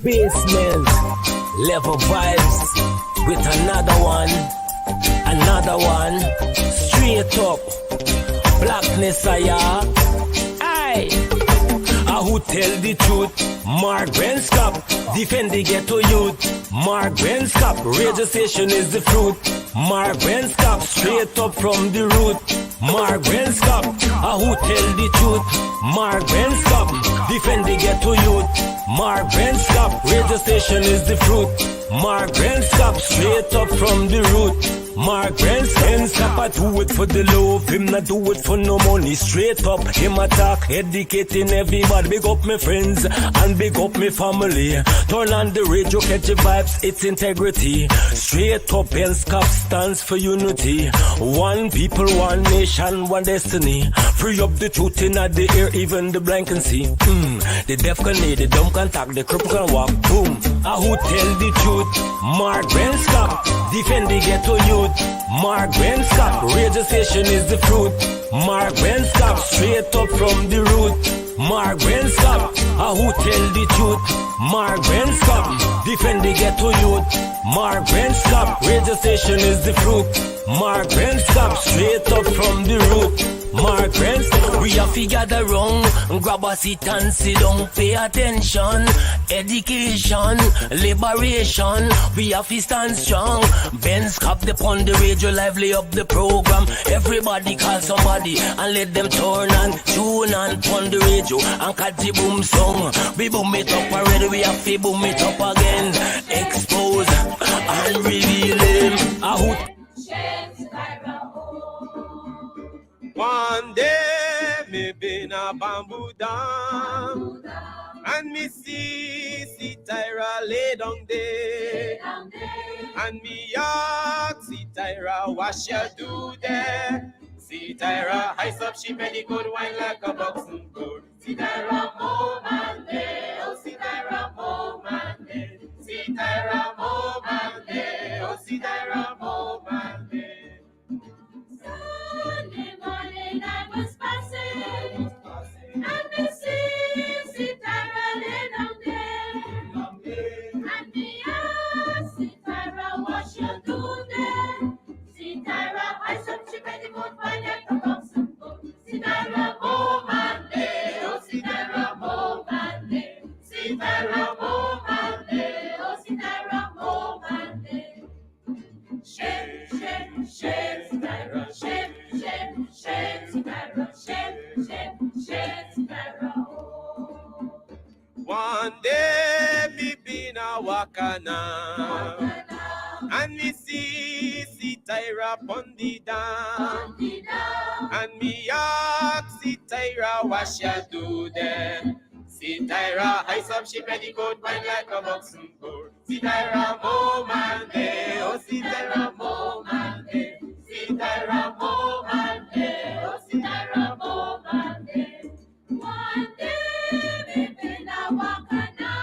Basement level vibes with another one, straight up blackness. Aye, who tell the truth? Mark Benskop, defend the ghetto youth. Mark Benskop, radio station is the fruit. Mark Benskop, straight up from the root. Mark Benskop, who tell the truth? Mark Benskop, defend the ghetto youth. Mark Benskop, radio station is the fruit. Mark Benskop, straight up from the root. Mark Benskop, I do it for the love, him not do it for no money. Straight up, him attack, educating everybody. Big up my friends and big up my family. Turn on the radio, catch the vibes, it's integrity. Straight up, Benskop stands for unity. One people, one nation, one destiny. Free up the truth in the air, even the blind can see. The deaf can hear, the dumb can talk, the cripple can walk. Boom. Who tell the truth? Mark Benskop, defend the ghetto youth. Mark Benskop, radio station is the fruit. Mark Benskop, straight up from the root. Mark Benskop, who tell the truth? Mark Benskop, defend the ghetto youth. Mark Benskop, radio station is the fruit. Mark Benskop, straight up from the root. Mark Benskop, we have to gather wrong, grab a seat and sit down, pay attention. Education, liberation, we have to stand strong. Benskop upon the radio, lively up the program. Everybody call somebody and let them turn and tune and pon the radio and catch the boom song. We boom it up already, we have to boom it up again. Expose and reveal him. One day, me been a bamboo dam, and me see Tyra lay down there, and me ask see Tyra what she do there. See Tyra ice up she petticoat wine like a boxing board. See Tyra move and day, oh see Tyra move and day. See Tyra move and day, oh see Tyra move and day. Sunday morning I was passing, and me see Tyra lay down there, and me ask see Tyra what she do there. See Tyra ice up she petticoat fine like a boxing boat. See Tyra move and day, oh see Tyra move and day. See Tyra move and day, oh see Tyra move and day. Shake, shake, shake, Tyra, shake, shake, shake, Tyra, shake, shake, shake, Tyra, oh. One day me been a wakana, and me see Tyra pon the dam, and me ask see Tyra what she do there. See Tyra ice up she petticoat wine like a boxing board. See Tyra move and day, oh see Tyra move and day. See Tyra move and day, oh see Tyra move and day. One day me been a wakana,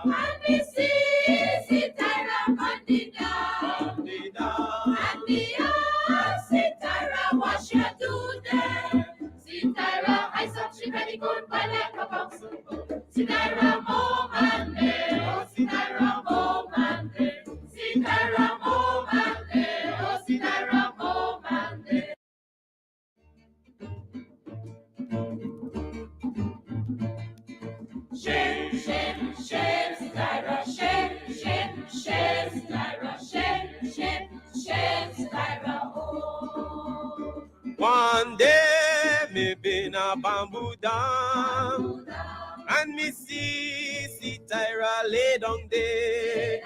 and me see Tyra on the down, and me ask see Tyra what she do there. See Tyra ice up she petticoat by like a boxing boat. See Tyra move and day, oh see Tyra move and day. See Tyra move and day, oh see Tyra move and day. Shake, shake, shake, Tyra, shake, shake, shake, Tyra, shake, shake, shake, Tyra, oh. One day me been a bamboo dam, and me see Tyra lay down there,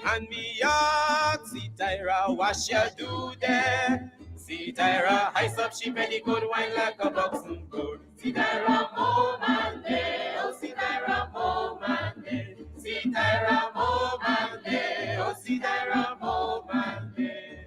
and me ask see Tyra what she do there. See Tyra ice up she petticoat wine like a boxing board. See Tyra move and day, oh see Tyra move and day. See Tyra move and day, oh see Tyra move and day.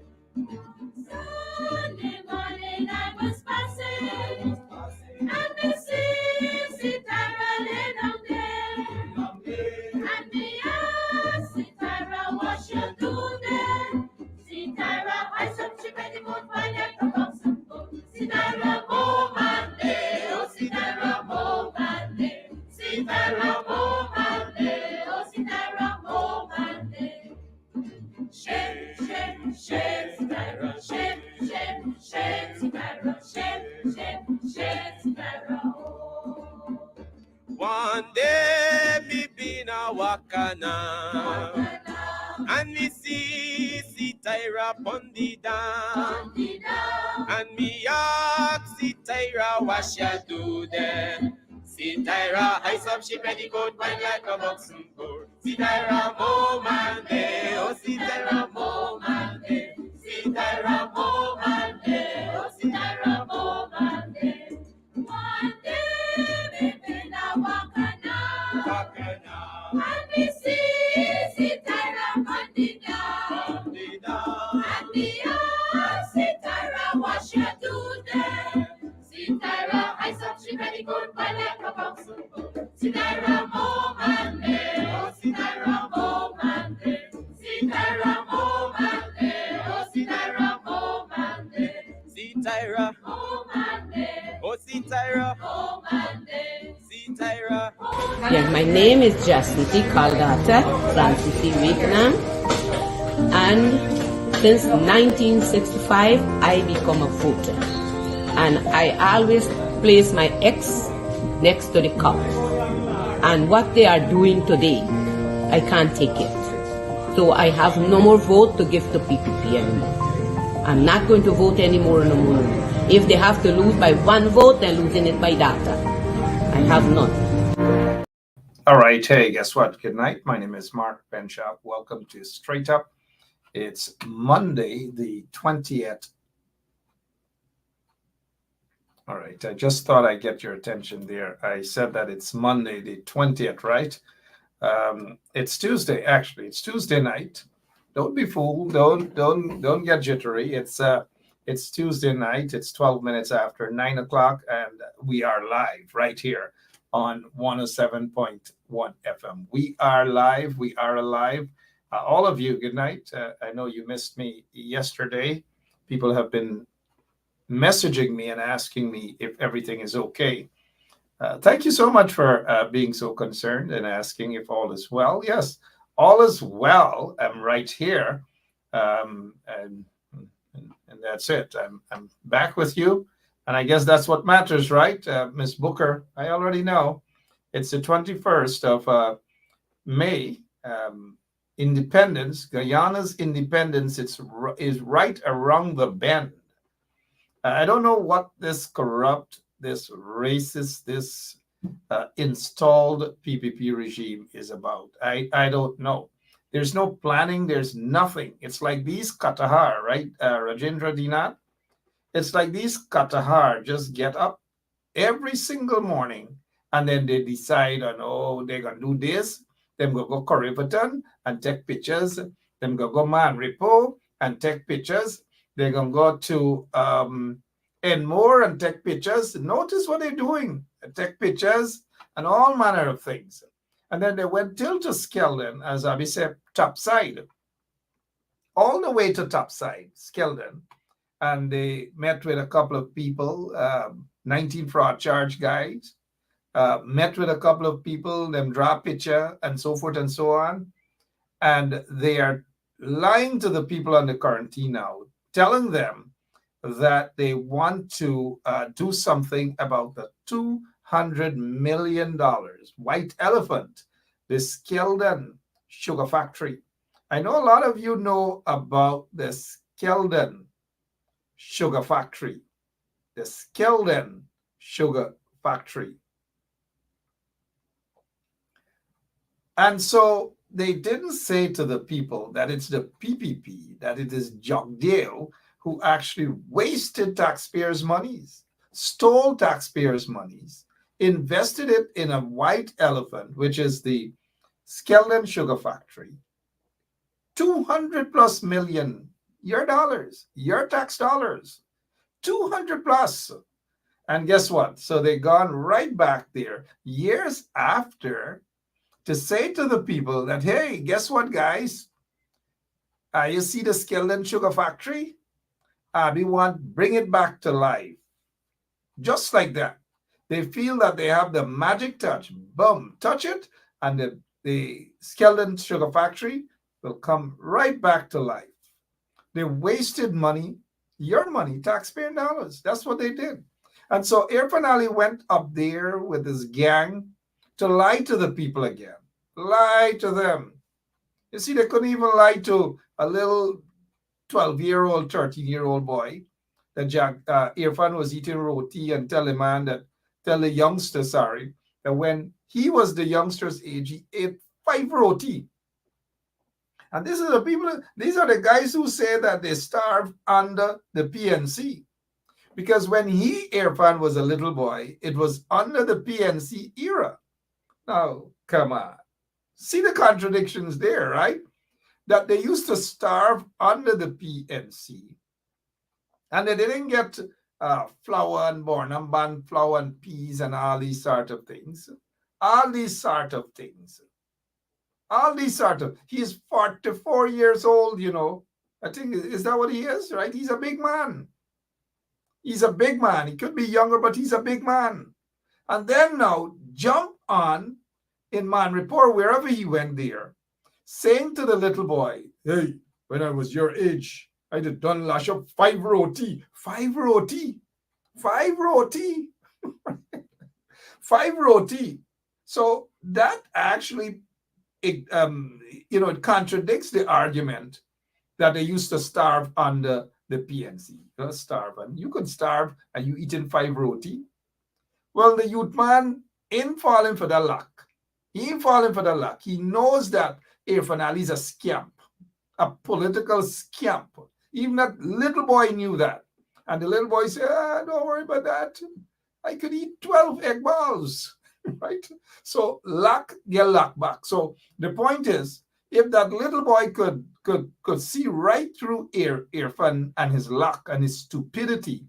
good by like a box and gold. Sitara Momande, oh Sitara Momande, Sitara Momande, oh Sitara Momande. Shake, shake, shake, Sitara, shake, shake, shake, Sitara, shake, shake, shake, Sitara, oh. One day me be na wakana, and me see Sitara pon the dam, and me ask Sitara what she do there. Sitara ice up she petticoat wine like a boxing board. Sitara Momande, oh Sitara Momande, Sitara Momande, oh Sitara Momande. One day, baby, now wakana, Wakana, and me see Sitara Pandida, and me ask Sitara what she do there. Sitara ice up she very good by like a box of gold. Sitara Momande, oh Sitara Momande, Sitara Momande, oh Sitara Momande, Sitara, Momande, oh Sitara, Momande, Sitara. Yes, my name is Jacinty Caldata Francis C. Vietnam, and since 1965 I become a voter, and I always place my X next to the cup, and what they are doing today, I can't take it. So I have no more vote to give to PPP anymore. I'm not going to vote anymore no more. If they have to lose by one vote, they're losing it by data. I have none. All right. Hey, guess what? Good night. My name is Mark Benshop. Welcome to Straight Up. It's Monday, the 20th. All right. I just thought I'd get your attention there. I said that it's Monday, the 20th, right? It's Tuesday, actually. It's Tuesday night. Don't be fooled. Don't get jittery. It's Tuesday night. It's 12 minutes after 9 o'clock, and we are live right here on 107.1 FM. We are live. We are alive. All of you, good night. I know you missed me yesterday. People have been messaging me and asking me if everything is okay. Thank you so much for being so concerned and asking if all is well. Yes, all is well. I'm right here. And that's it. I'm back with you. And I guess that's what matters, right? Miss Booker, I already know. It's the 21st of May. Independence, Guyana's independence, is right around the bend. I don't know what this corrupt, this racist, this installed PPP regime is about. I don't know. There's no planning. There's nothing. It's like these Katahar, right? Rajendra Dinat. It's like these Katahar just get up every single morning and then they decide on, oh, they're going to do this. Then go Corriverton and take pictures. Then go Man Repo and take pictures. They're going to go to Enmore and take pictures. Notice what they're doing. Take pictures and all manner of things. And then they went till to Skeldon, as Abby said, topside. All the way to topside, Skeldon. And they met with a couple of people, 19 fraud charge guys, met with a couple of people, them draw a picture and so forth and so on. And they are lying to the people on the quarantine now, telling them that they want to do something about the $200 million white elephant, the Skeldon sugar factory. I know a lot of you know about the Skeldon sugar factory, the Skeldon sugar factory. And so they didn't say to the people that it's the PPP, that it is Jogdale who actually wasted taxpayers' monies, stole taxpayers' monies, invested it in a white elephant, which is the Skeldon sugar factory. 200 plus million, your dollars, your tax dollars, 200 plus. And guess what? So they gone right back there years after to say to the people that, hey, guess what, guys? You see the Skeldon sugar factory? We want bring it back to life. Just like that. They feel that they have the magic touch. Boom, touch it, and the skeleton sugar factory will come right back to life. They wasted money, your money, taxpayer dollars. That's what they did. And so Irfan Ali went up there with his gang to lie to the people again. Lie to them. You see, they couldn't even lie to a little 12-year-old, 13-year-old boy that Irfan was eating roti and tell the youngster, sorry, that when he was the youngster's age, he ate 5 roti. And these are the guys who say that they starved under the PNC. Because when Irfan, was a little boy, it was under the PNC era. Now, come on. See the contradictions there, right? That they used to starve under the PNC. And they didn't get flour and Bornamban flour and peas and all these sort of things. He's 44 years old, I think, is that what he is, right? He's a big man. He's a big man. He could be younger, but he's a big man. And then now jump on in Manripur, wherever he went there, saying to the little boy, hey, when I was your age, I did done lash up 5 roti. 5 roti. 5 roti. 5 roti. So that actually, it contradicts the argument that they used to starve under the PNC. Starve, and you could starve and you eating 5 roti. Well, the youth man ain't falling for the luck. He ain't falling for the luck. He knows that Irfan Ali is a scamp, a political scamp. Even that little boy knew that. And the little boy said, don't worry about that. I could eat 12 egg balls, right? So luck, get luck back. So the point is, if that little boy could see right through Irfan and his luck and his stupidity,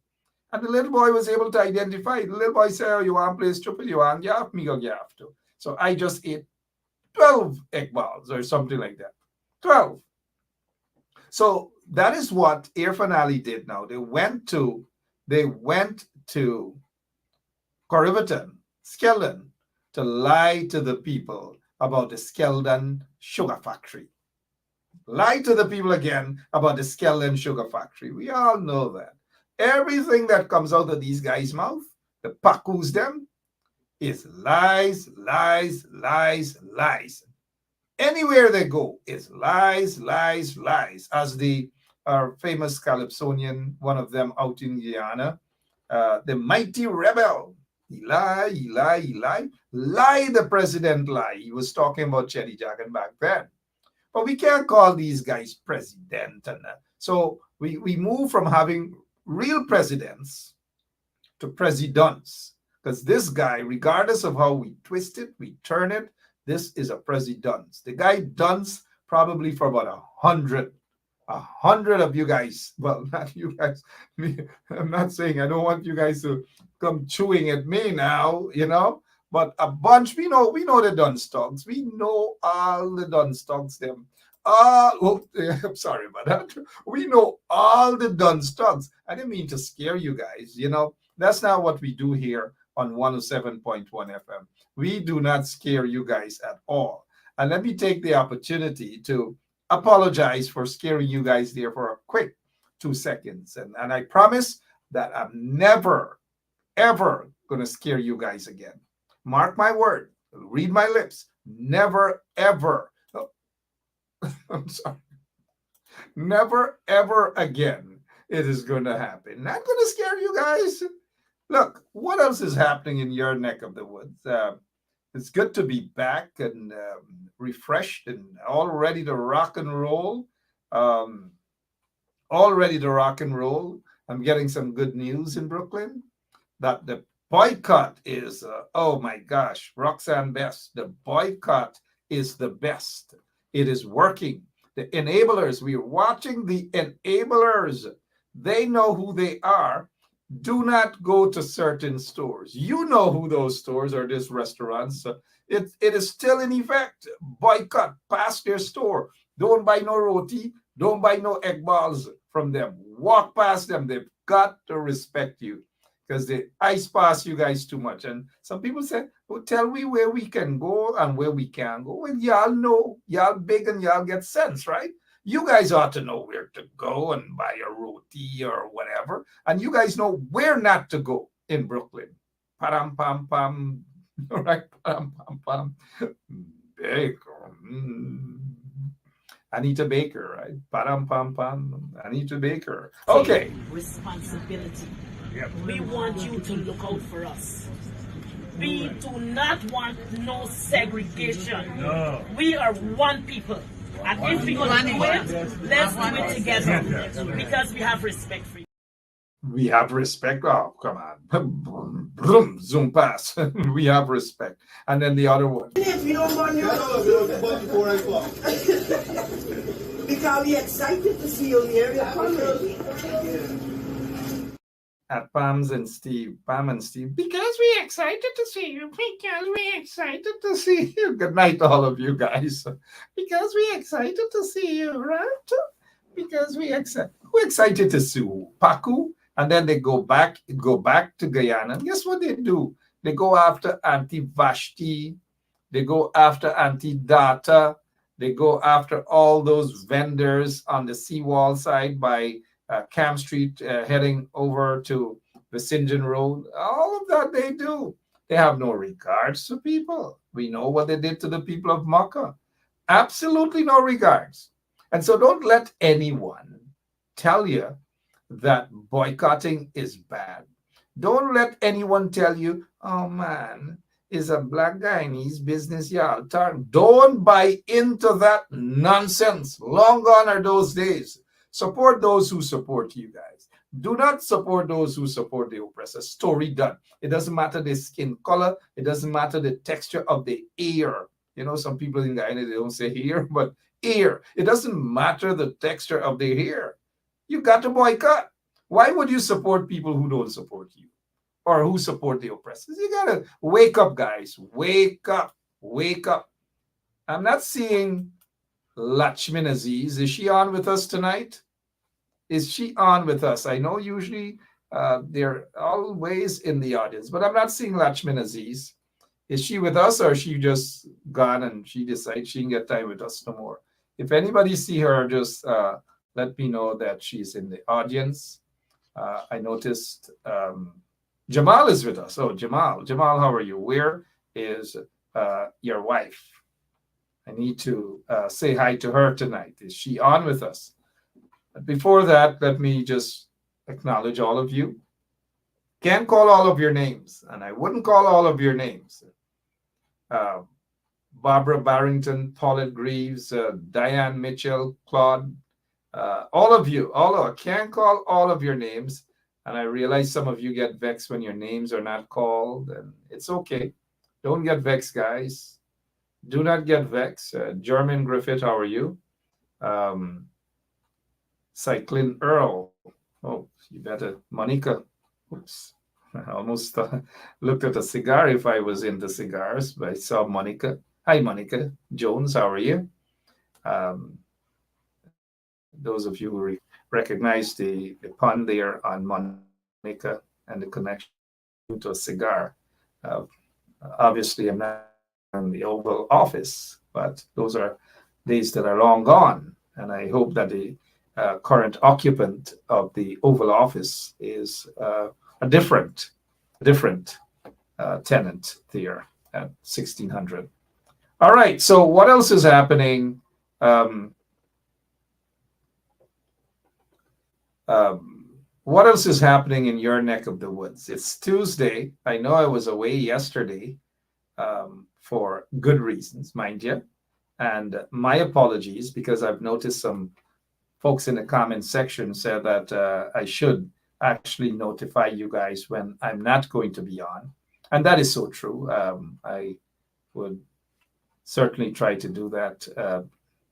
and the little boy was able to identify, the little boy said, oh, you want to play stupid? You want gaff? Me go gaff too. So I just ate 12 egg balls or something like that. 12. So that is what Irfan Ali did now. They went to Corriverton, Skeldon, to lie to the people about the Skeldon sugar factory. Lie to the people again about the Skeldon sugar factory. We all know that. Everything that comes out of these guys' mouth, the Pakus them, is lies, lies, lies, lies. Anywhere they go is lies, lies, lies. As our famous Calypsonian, one of them out in Guyana, the mighty rebel. He lie, the president lie. He was talking about Chetty Jagan back then. But we can't call these guys president. So we move from having real presidents to presidents. Because this guy, regardless of how we twist it, we turn it, this is a president. The guy dunce probably for about 100 of you guys. Well, not you guys. I'm not saying I don't want you guys to come chewing at me now, but a bunch. We know the Dunstogs. We know all the Dunstogs. Them. I'm sorry about that. We know all the Dunstogs. I didn't mean to scare you guys. That's not what we do here on 107.1 FM. We do not scare you guys at all. And let me take the opportunity to apologize for scaring you guys there for a quick 2 seconds. And I promise that I'm never, ever going to scare you guys again. Mark my word. Read my lips. Never, ever. I'm sorry. Never, ever again it is going to happen. Not going to scare you guys. Look, what else is happening in your neck of the woods? It's good to be back and refreshed and all ready to rock and roll. I'm getting some good news in Brooklyn that the boycott is, oh my gosh, Roxanne Best, the boycott is the best. It is working. The enablers, we're watching the enablers. They know who they are. Do not go to certain stores. You know who those stores are, these restaurants. It is still in effect. Boycott, pass their store. Don't buy no roti. Don't buy no egg balls. from them. Walk past them. They've got to respect you because they ice pass you guys too much. And some people say, well, tell me where we can go and where we can't go. Well, y'all know, y'all big and y'all get sense, right? You guys ought to know where to go and buy a roti or whatever. And you guys know where not to go in Brooklyn. Param pam pam, right? Param pam pam. Baker. Anita Baker, right? Param pam pam. Anita Baker. Okay. Responsibility. Yep. We want you to look out for us. We do not want no segregation. No. We are one people. And if we're going to do it, let's do it together. Because we have respect for you. We have respect. Oh, come on. Boom, zoom pass. We have respect. And then the other one. If you don't want because we're excited to see you in the area. At Pam and Steve, because we're excited to see you, because we're excited to see you. Good night, all of you guys. Because we're excited to see you, right? Because we're excited to see you. Paku, and then they go back to Guyana. And guess what they do? They go after Auntie Vashti, they go after Auntie Data, they go after all those vendors on the seawall side by Camp Street, heading over to Vicinjan Road. All of that they do. They have no regards to people. We know what they did to the people of Makkah. Absolutely no regards. And so don't let anyone tell you that boycotting is bad. Don't let anyone tell you, oh man, it's a Black Guyanese business, y'all. Don't buy into that nonsense. Long gone are those days. Support those who support you guys. Do not support those who support the oppressor. Story done. It doesn't matter the skin color. It doesn't matter the texture of the ear. You know, some people in Guyana, they don't say hair, but ear. It doesn't matter the texture of the hair. You got to boycott. Why would you support people who don't support you or who support the oppressors? You got to wake up, guys. Wake up. Wake up. I'm not seeing Lachmin Aziz. Is she on with us tonight? Is she on with us? I know usually they're always in the audience, but I'm not seeing Lachmin Aziz. Is she with us or is she just gone and she decides she can get time with us no more? If anybody see her, just let me know that she's in the audience. I noticed Jamal is with us. Oh, Jamal, how are you? Where is your wife? I need to say hi to her tonight. Is she on with us? But before that, let me just acknowledge all of you. Can't call all of your names, and I wouldn't call all of your names. Barbara Barrington, Paulette Greaves, Diane Mitchell, Claude, all of you. I can't call all of your names, and I realize some of you get vexed when your names are not called, and it's okay. Don't get vexed, guys. Do not get vexed. Jermaine Griffith, how are you? Cyclin Earl. Oh, you better. Monica. Oops. I almost looked at a cigar if I was into cigars, but I saw Monica. Hi, Monica. Jones, how are you? Those of you who recognize the pun there on Monica and the connection to a cigar. Obviously, I'm not in the Oval Office, but those are days that are long gone. And I hope that the current occupant of the Oval Office is a different tenant there at 1600. All right, so what else is happening? What else is happening in your neck of the woods? It's Tuesday. I know I was away yesterday for good reasons, mind you. And my apologies, because I've noticed some folks in the comment section said that I should actually notify you guys when I'm not going to be on. And that is so true. I would certainly try to do that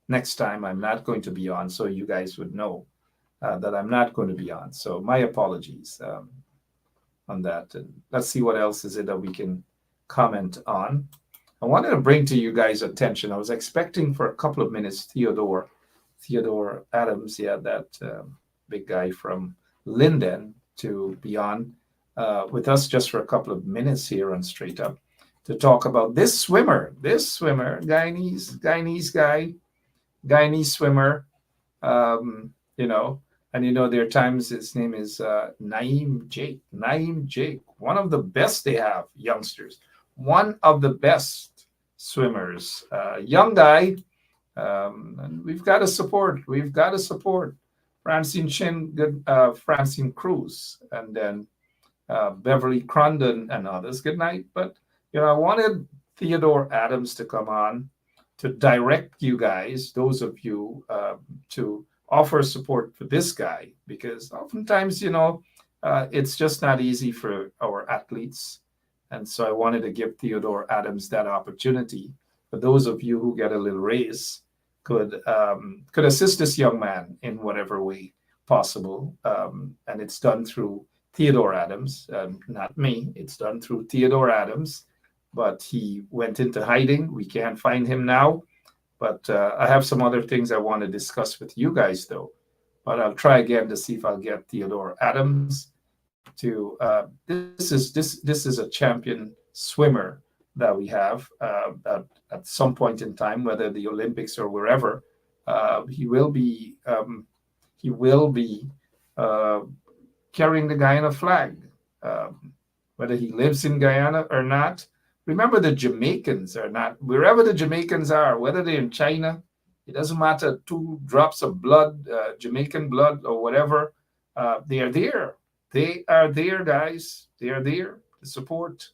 next time I'm not going to be on, so you guys would know that I'm not going to be on. So my apologies on that. And let's see what else is it that we can comment on. I wanted to bring to you guys' attention. I was expecting for a couple of minutes Theodore Adams, that big guy from Linden, to be on with us just for a couple of minutes here on Straight Up to talk about this swimmer, Guyanese guy, Guyanese swimmer. You know, and you know, there are times his name is Naeem Jake, one of the best they have, youngsters, one of the best swimmers, young guy. And we've got to support. We've got to support Francine Chin, Francine Cruz, and then Beverly Crondon and others. Good night. But you know, I wanted Theodore Adams to come on to direct you guys, those of you, to offer support for this guy, because oftentimes, you know, it's just not easy for our athletes. And so I wanted to give Theodore Adams that opportunity. For those of you who get a little raise, could assist this young man in whatever way possible. And it's done through Theodore Adams, not me. It's done through Theodore Adams, but he went into hiding. We can't find him now. But I have some other things I want to discuss with you guys, though. But I'll try again to see if I'll get Theodore Adams to. This is a champion swimmer that we have at some point in time, whether the Olympics or wherever. He will be carrying the Guyana flag, whether he lives in Guyana or not. Remember, the Jamaicans are not, wherever the Jamaicans are, whether they're in China, it doesn't matter, 2 drops of blood, Jamaican blood or whatever, they are there. They are there, guys. They are there to support.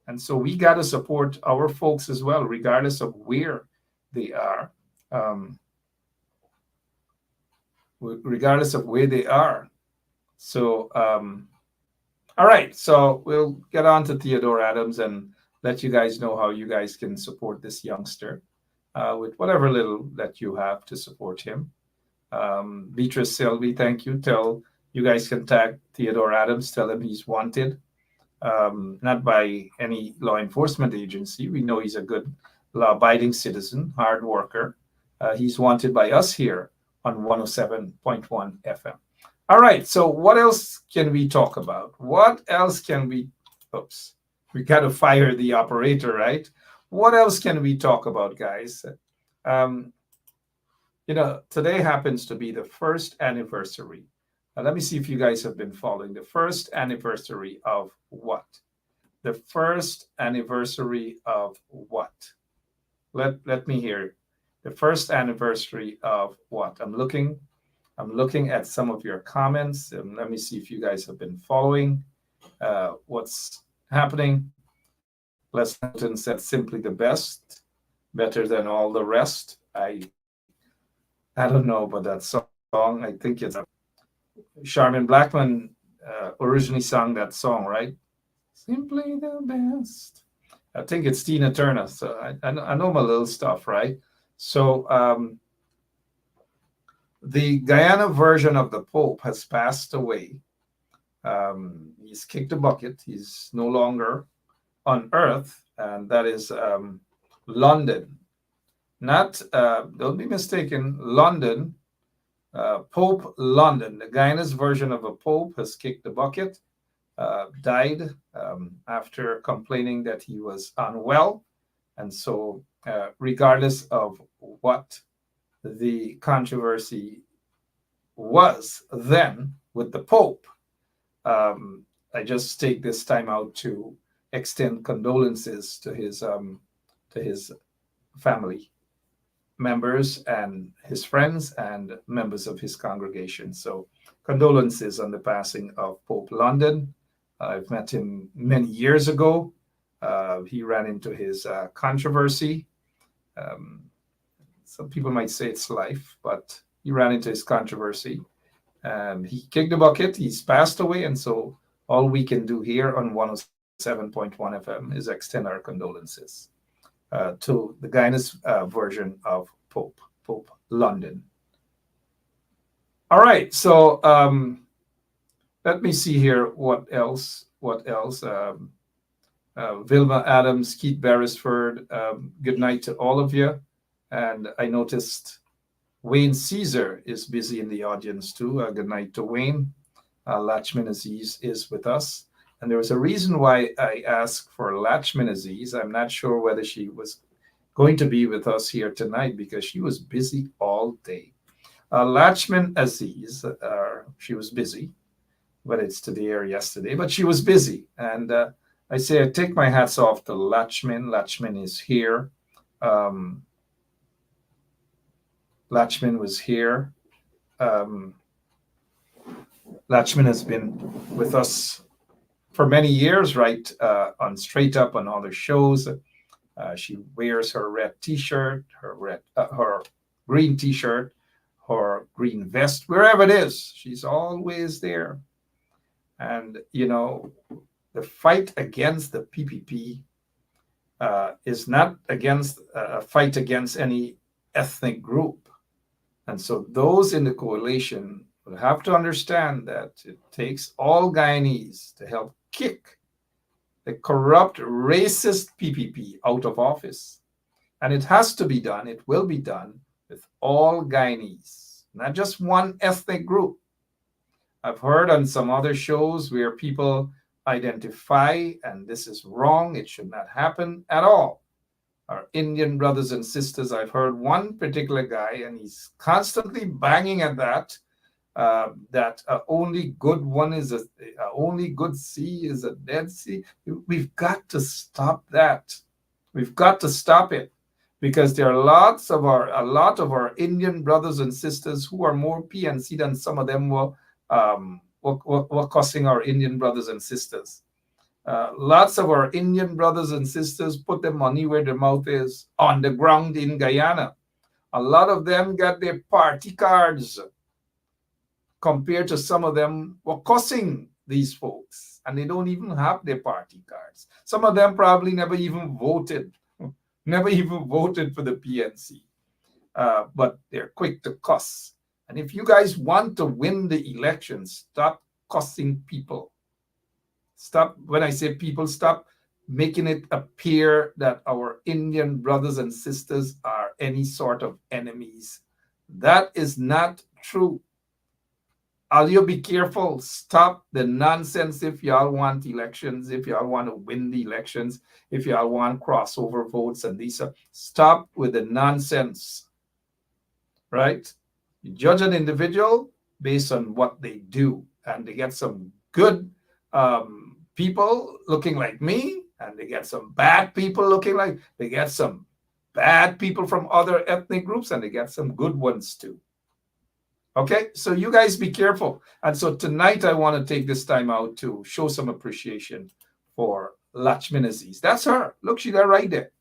And so we got to support our folks as well, regardless of where they are. Regardless of where they are. So, all right. So we'll get on to Theodore Adams and let you guys know how you guys can support this youngster with whatever little that you have to support him. Beatrice Selby, thank you. Tell you guys can tag Theodore Adams. Tell him he's wanted, not by any law enforcement agency. We know he's a good law-abiding citizen, hard worker. He's wanted by us here on 107.1 FM. All right, so what else can we talk about? What else can we, oops, we got to fire the operator, right? What else can we talk about, guys? You know, today happens to be the first anniversary. Let me see if you guys have been following. The first anniversary of what? The first anniversary of what? Let me hear it. The first anniversary of what? I'm looking at some of your comments, and let me see if you guys have been following what's happening. Les Newton said simply the best, better than all the rest. I don't know about that song. I think it's Charmin Blackman originally sang that song, right? Simply the best. I think it's Tina Turner. So I know my little stuff, right? So the Guyana version of the Pope has passed away. He's kicked the bucket. He's no longer on earth, and that is London. Not, don't be mistaken, London, Pope London. The Guyana's version of a Pope has kicked the bucket, died after complaining that he was unwell. And so, regardless of what the controversy was then with the Pope, I just take this time out to extend condolences to his family members and his friends and members of his congregation. So condolences on the passing of Pope London. I've met him many years ago. He ran into his controversy. Some people might say it's life, but he ran into his controversy. He kicked the bucket. He's passed away. And so all we can do here on 107.1 FM is extend our condolences to the Guyana's version of Pope London. All right. So let me see here. What else? Vilma Adams, Keith Beresford, good night to all of you. And I noticed Wayne Caesar is busy in the audience too. Good night to Wayne. Lachman Aziz is with us. And there was a reason why I asked for Lachman Aziz. I'm not sure whether she was going to be with us here tonight because she was busy all day. Lachman Aziz, she was busy, whether it's today or yesterday, but she was busy. And I say I take my hats off to Lachman. Lachman is here. Lachman was here. Lachman has been with us for many years, right? On Straight Up, on other shows. She wears her red T-shirt, her green T-shirt, her green vest, wherever it is. She's always there. And, you know, the fight against the PPP is not against a fight against any ethnic group. And so those in the coalition will have to understand that it takes all Guyanese to help kick the corrupt, racist PPP out of office. And it has to be done, it will be done with all Guyanese, not just one ethnic group. I've heard on some other shows where people identify, and this is wrong, it should not happen at all. Our Indian brothers and sisters, I've heard one particular guy, and he's constantly banging at that, that only good one is only good sea is a dead sea. We've got to stop that. We've got to stop it, because there are a lot of our Indian brothers and sisters who are more PNC than some of them were cussing our Indian brothers and sisters. Lots of our Indian brothers and sisters put their money where their mouth is, on the ground in Guyana. A lot of them got their party cards, compared to some of them were cussing these folks, and they don't even have their party cards. Some of them probably never even voted for the PNC, but they're quick to cuss. And if you guys want to win the election, stop cussing people. Stop, when I say people, stop making it appear that our Indian brothers and sisters are any sort of enemies. That is not true. All you be careful. Stop the nonsense if y'all want elections, if y'all want to win the elections, if y'all want crossover votes and these. Stop with the nonsense, right? You judge an individual based on what they do, and they get some good people looking like me, and they get some bad people looking like, they get some bad people from other ethnic groups, and they get some good ones too. Okay, so you guys be careful. And so tonight I want to take this time out to show some appreciation for Lachman Aziz. That's her. Look, she's right there.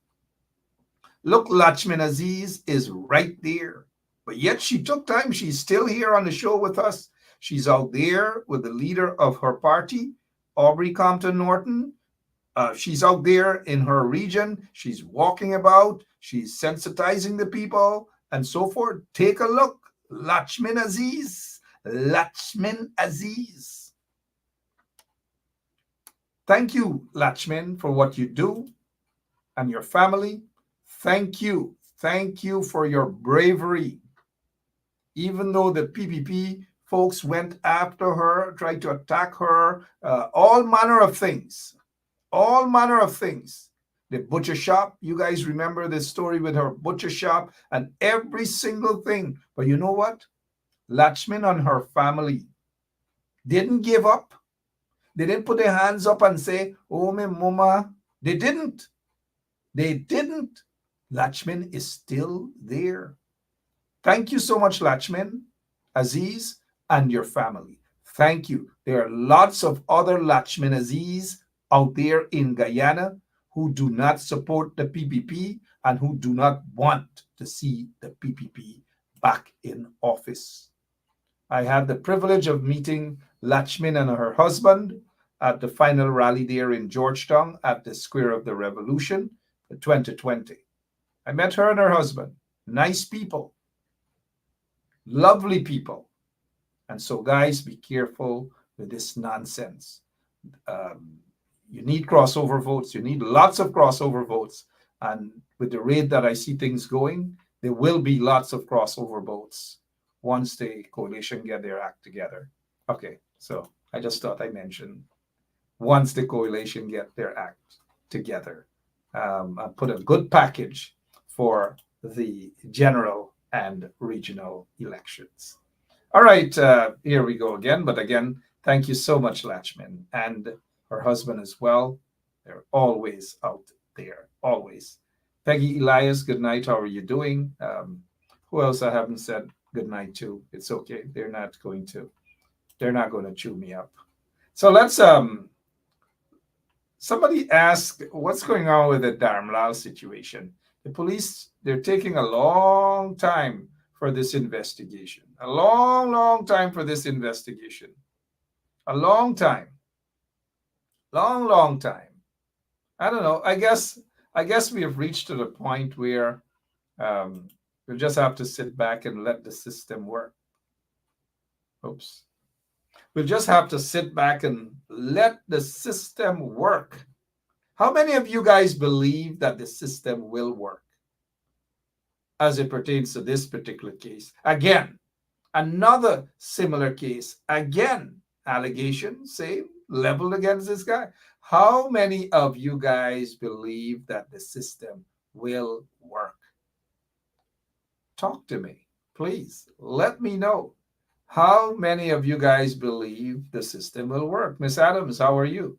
Look, Lachman Aziz is right there. But yet she took time. She's still here on the show with us. She's out there with the leader of her party, Aubrey Compton Norton. She's out there in her region. She's walking about. She's sensitizing the people and so forth. Take a look. Lachman Aziz. Lachman Aziz. Thank you, Lachman, for what you do and your family. Thank you. Thank you for your bravery. Even though the PPP folks went after her, tried to attack her, all manner of things. All manner of things. The butcher shop, you guys remember the story with her butcher shop and every single thing. But you know what? Lachman and her family didn't give up. They didn't put their hands up and say, oh, my mama. They didn't. They didn't. Lachman is still there. Thank you so much, Lachman, Aziz, and your family. Thank you. There are lots of other Lachman Aziz out there in Guyana who do not support the PPP and who do not want to see the PPP back in office. I had the privilege of meeting Lachman and her husband at the final rally there in Georgetown at the Square of the Revolution, 2020. I met her and her husband. Nice people. Lovely people. And so, guys, be careful with this nonsense. You need crossover votes. You need lots of crossover votes. And with the rate that I see things going, there will be lots of crossover votes once the coalition get their act together. Okay, so I just thought I mentioned once the coalition get their act together, I put a good package for the general and regional elections. All right, here we go again. But again, thank you so much, Latchman, and her husband as well. They're always out there, always. Peggy Elias, good night. How are you doing? Who else I haven't said good night to? It's okay. They're not going to chew me up. So let's somebody asked what's going on with the Dharmlal situation. The police, they're taking a long time for this investigation. A long, long time for this investigation. A long time. Long, long time. I don't know. I guess we have reached to the point where we'll just have to sit back and let the system work. Oops. We'll just have to sit back and let the system work. How many of you guys believe that the system will work as it pertains to this particular case? Again, another similar case. Again, allegation, same, leveled against this guy. How many of you guys believe that the system will work? Talk to me, please. Let me know. How many of you guys believe the system will work? Miss Adams, how are you?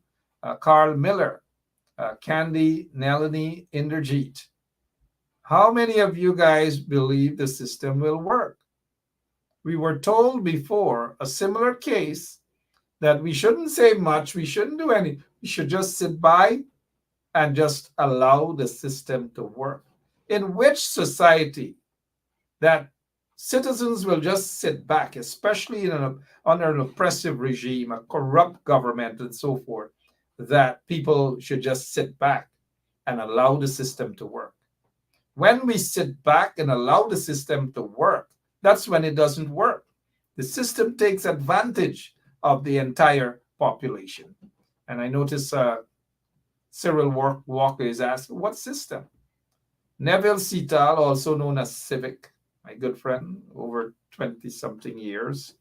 Carl Miller, Candy, Nelanie, Inderjeet. How many of you guys believe the system will work? We were told before a similar case that we shouldn't say much, we shouldn't do anything. We should just sit by and just allow the system to work. In which society that citizens will just sit back, especially under an oppressive regime, a corrupt government, and so forth, that people should just sit back and allow the system to work? When we sit back and allow the system to work, that's when it doesn't work. The system takes advantage of the entire population. And I notice Cyril Walker is asking, what system? Neville Sital, also known as Civic, my good friend, over 20-something years.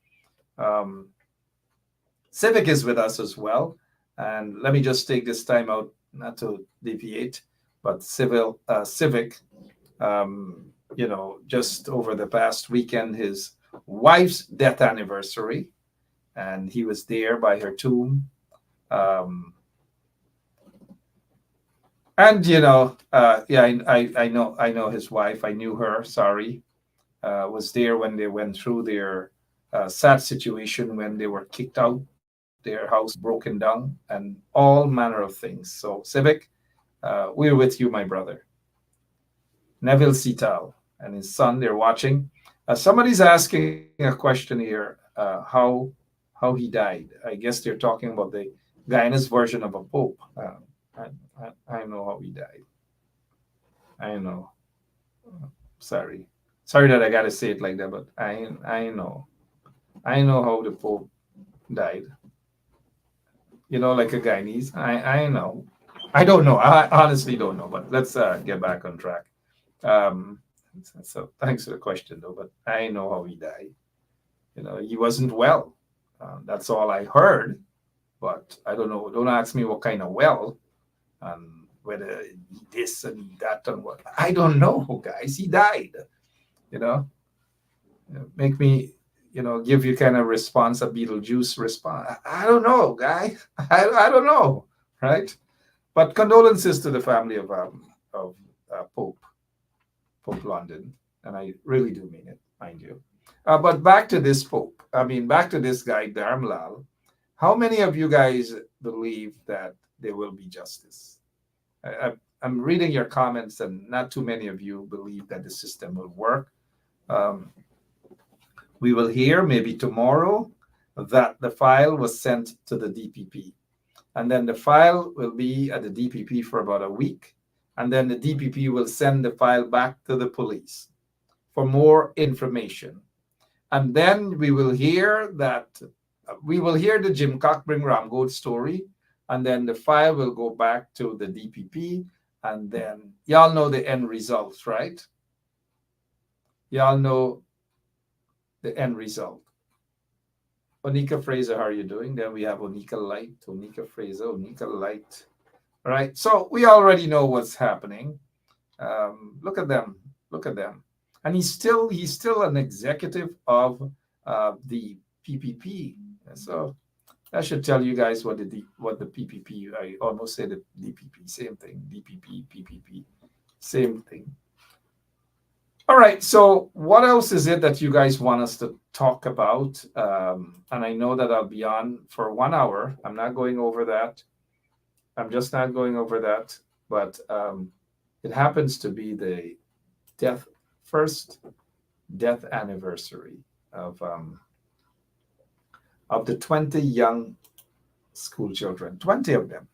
Civic is with us as well. And let me just take this time out, not to deviate, but Civic, just over the past weekend, his wife's death anniversary, and he was there by her tomb. I know his wife. I knew her. Sorry, was there when they went through their sad situation when they were kicked out, their house broken down, and all manner of things. So, Civic, we're with you, my brother. Neville Sital and his son, they're watching. Somebody's asking a question here, how he died. I guess they're talking about the Guyanese version of a pope. I know how he died. I know. Sorry that I gotta say it like that, but I know how the pope died. Like a Guyanese. I know. I don't know. I honestly don't know. But let's get back on track. So thanks for the question, though. But I know how he died. He wasn't well. That's all I heard. But I don't know. Don't ask me what kind of well, and whether this and that and what. I don't know, guys. He died. Make me, give you kind of response, a Beetlejuice response. I don't know, guy. I don't know, right? But condolences to the family of Pope London, and I really do mean it, mind you. But back to this Pope. Back to this guy Dharmlal. How many of you guys believe that there will be justice? I'm reading your comments, and not too many of you believe that the system will work. We will hear maybe tomorrow that the file was sent to the DPP. And then the file will be at the DPP for about a week. And then the DPP will send the file back to the police for more information. And then we will hear the Jim Cockbring Ramgold story. And then the file will go back to the DPP. And then y'all know the end results, right? Y'all know the end result. Onika Fraser, how are you doing? Then we have Onika Light, Onika Fraser, Onika Light. All right, so we already know what's happening. Look at them, look at them, and he's still an executive of the PPP. So that should tell you guys what the PPP. I almost said the DPP, same thing. DPP, PPP, same thing. All right. So, what else is it that you guys want us to talk about? And I know that I'll be on for 1 hour. I'm not going over that. I'm just not going over that. But it happens to be the first death anniversary of the 20 young school children. 20 of them.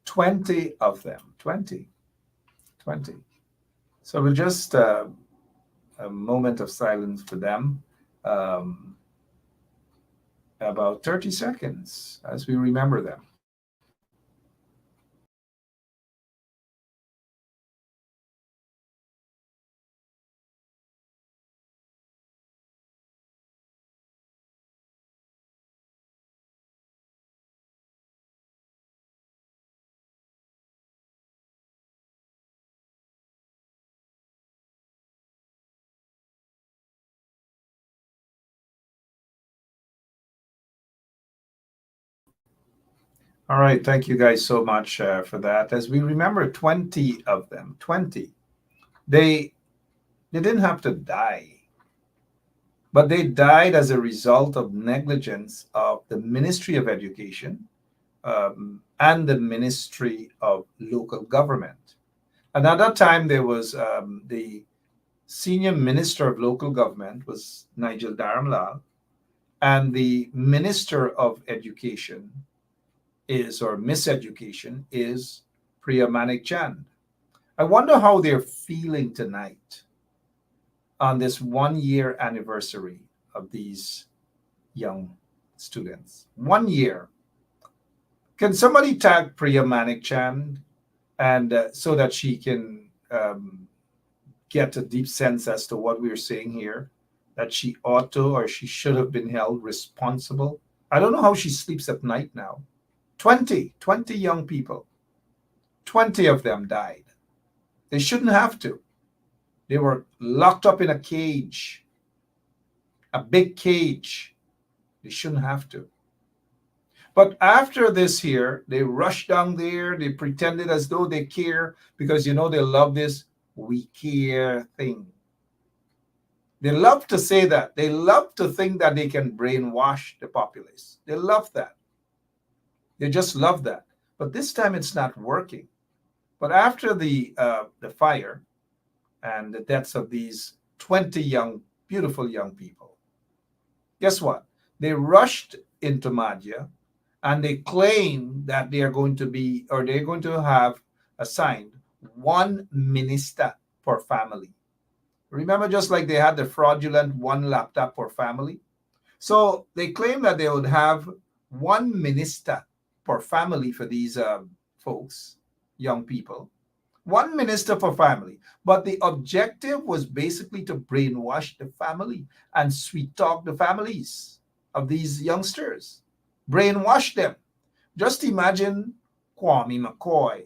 20 of them. 20. 20. So we'll just a moment of silence for them, about 30 seconds as we remember them. All right, thank you guys so much for that. As we remember 20 of them, 20, they didn't have to die, but they died as a result of negligence of the Ministry of Education and the Ministry of Local Government. And at that time, there was the senior minister of local government was Nigel Dharamlal, and the minister of education or miseducation is Priya Manik Chand. I wonder how they're feeling tonight on this 1 year anniversary of these young students. 1 year. Can somebody tag Priya Manik Chand and so that she can get a deep sense as to what we're saying here, that she ought to or she should have been held responsible? I don't know how she sleeps at night now. 20 young people. 20 of them died. They shouldn't have to. They were locked up in a cage, a big cage. They shouldn't have to. But after this here, they rushed down there. They pretended as though they care because, they love this "we care" thing. They love to say that. They love to think that they can brainwash the populace. They love that. They just love that. But this time it's not working. But after the fire and the deaths of these 20 beautiful young people, guess what? They rushed into Madhya and they claim that they're going to have assigned one minister per family. Remember, just like they had the fraudulent one laptop per family? So they claim that they would have one minister per family for these folks, young people. One minister per family. But the objective was basically to brainwash the family and sweet talk the families of these youngsters. Brainwash them. Just imagine Kwame McCoy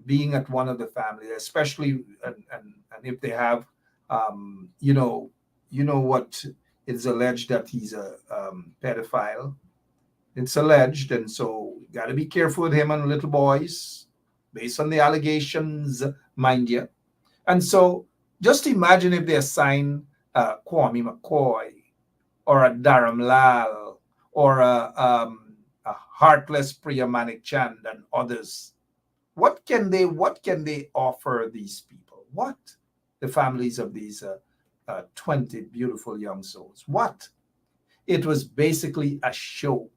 being at one of the families, especially and if they have, what it's alleged that he's a pedophile. It's alleged, and so you got to be careful with him and little boys, based on the allegations, mind you. And so, just imagine if they assign Kwame McCoy or a Dharamlal or a heartless Priya Manik Chand and others. What can they offer these people? What? The families of these 20 beautiful young souls. What? It was basically a show.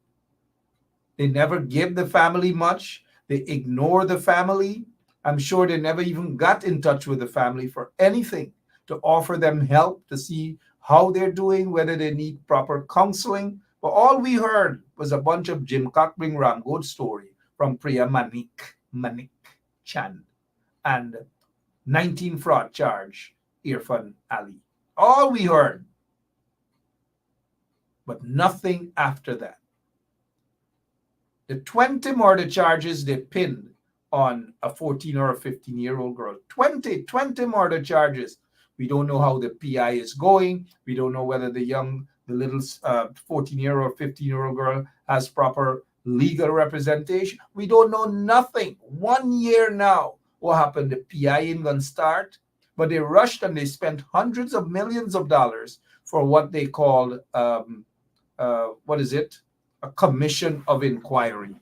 They never give the family much. They ignore the family. I'm sure they never even got in touch with the family for anything to offer them help, to see how they're doing, whether they need proper counseling. But all we heard was a bunch of Jim Cockring Ramgood story from Priya Manik Chand and 19 fraud charge Irfan Ali. All we heard, but nothing after that. The 20 murder charges they pinned on a 14 or a 15-year-old girl. 20 murder charges. We don't know how the PI is going. We don't know whether the little 14-year or 15-year-old girl has proper legal representation. We don't know nothing. 1 year now. What happened? The PI ain't gonna start, but they rushed and they spent hundreds of millions of dollars for what they called what is it? A commission of inquiry.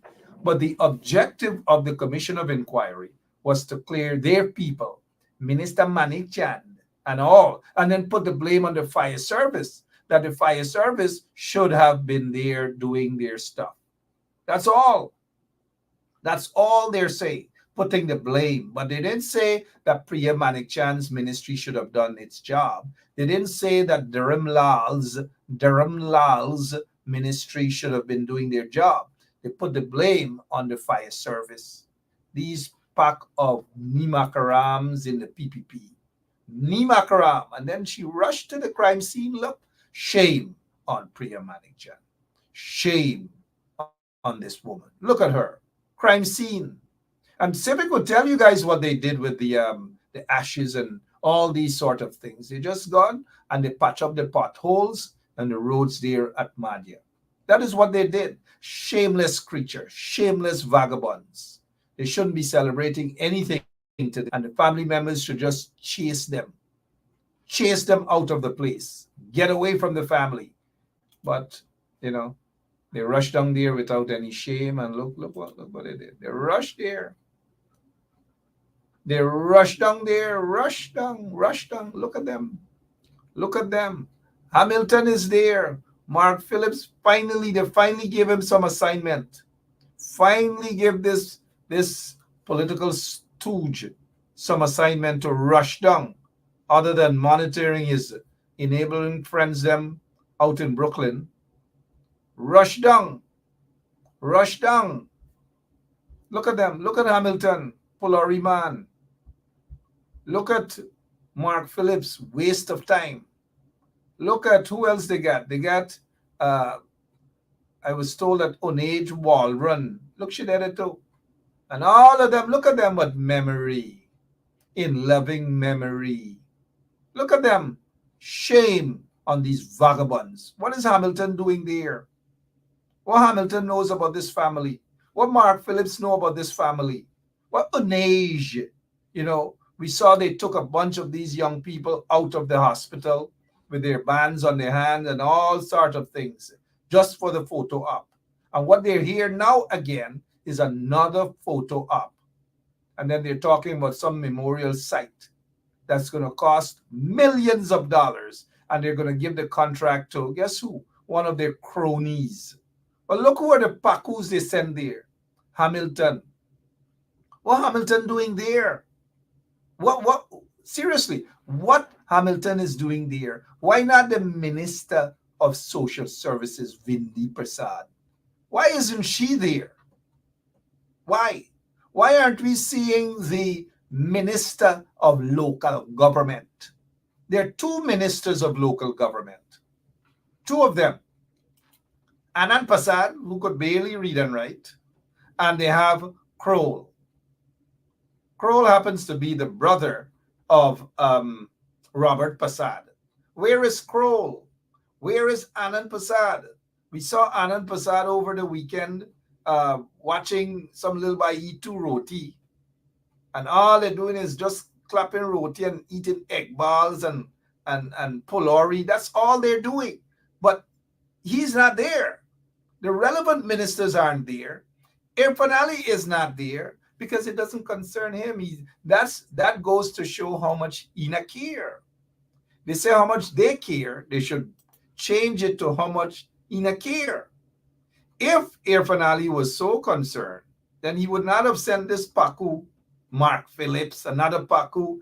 But the objective of the commission of inquiry was to clear their people, Minister Manik Chand and all, and then put the blame on the fire service, that the fire service should have been there doing their stuff. That's all. That's all they're saying, putting the blame. But they didn't say that Priya Manik Chand's ministry should have done its job. They didn't say that Dharam Lal's ministry should have been doing their job. They put the blame on the fire service. These pack of Nimakarams in the PPP. Nimakaram. And then she rushed to the crime scene. Look, shame on Priya Manik Chand. Shame on this woman. Look at her. Crime scene. And Civic will tell you guys what they did with the ashes and all these sort of things. They just gone and they patch up the potholes and the roads there at Madhya. That is what they did. Shameless creatures, shameless vagabonds. They shouldn't be celebrating anything today. And the family members should just chase them out of the place, get away from the family. But, they rushed down there without any shame. And look what they did. They rushed there. They rushed down there, rushed down. Look at them. Hamilton is there. Mark Phillips, they finally gave him some assignment. Finally give this political stooge some assignment to rush down, other than monitoring his enabling friends them out in Brooklyn. Rush down. Look at them. Look at Hamilton, Polari man. Look at Mark Phillips, waste of time. Look at who else they got. They got, I was told that Onage Walrun. Look, she did it too. And all of them, look at them with memory. In loving memory. Look at them. Shame on these vagabonds. What is Hamilton doing there? What Hamilton knows about this family? What Mark Phillips know about this family? What Onage, we saw they took a bunch of these young people out of the hospital with their bands on their hands and all sorts of things, just for the photo op. And what they're here now again is another photo op. And then they're talking about some memorial site that's going to cost millions of dollars. And they're going to give the contract to, guess who? One of their cronies. But look who are the Pakus they send there. Hamilton. What Hamilton doing there? Seriously, what Hamilton is doing there? Why not the Minister of Social Services, Vindi Prasad? Why isn't she there? Why? Why aren't we seeing the Minister of Local Government? There are two ministers of local government. Two of them. Anand Prasad, who could barely read and write, and they have Kroll. Kroll happens to be the brother of Robert Prasad. Where is Kroll? Where is Anand Prasad? We saw Anand Prasad over the weekend watching some little by eat two roti. And all they're doing is just clapping roti and eating egg balls and polori. That's all they're doing. But he's not there. The relevant ministers aren't there. Irfan Ali is not there because it doesn't concern him. That goes to show how much Ina care. They say how much they care. They should change it to how much Ina care. If Irfan Ali was so concerned, then he would not have sent this Paku, Mark Phillips, another Paku,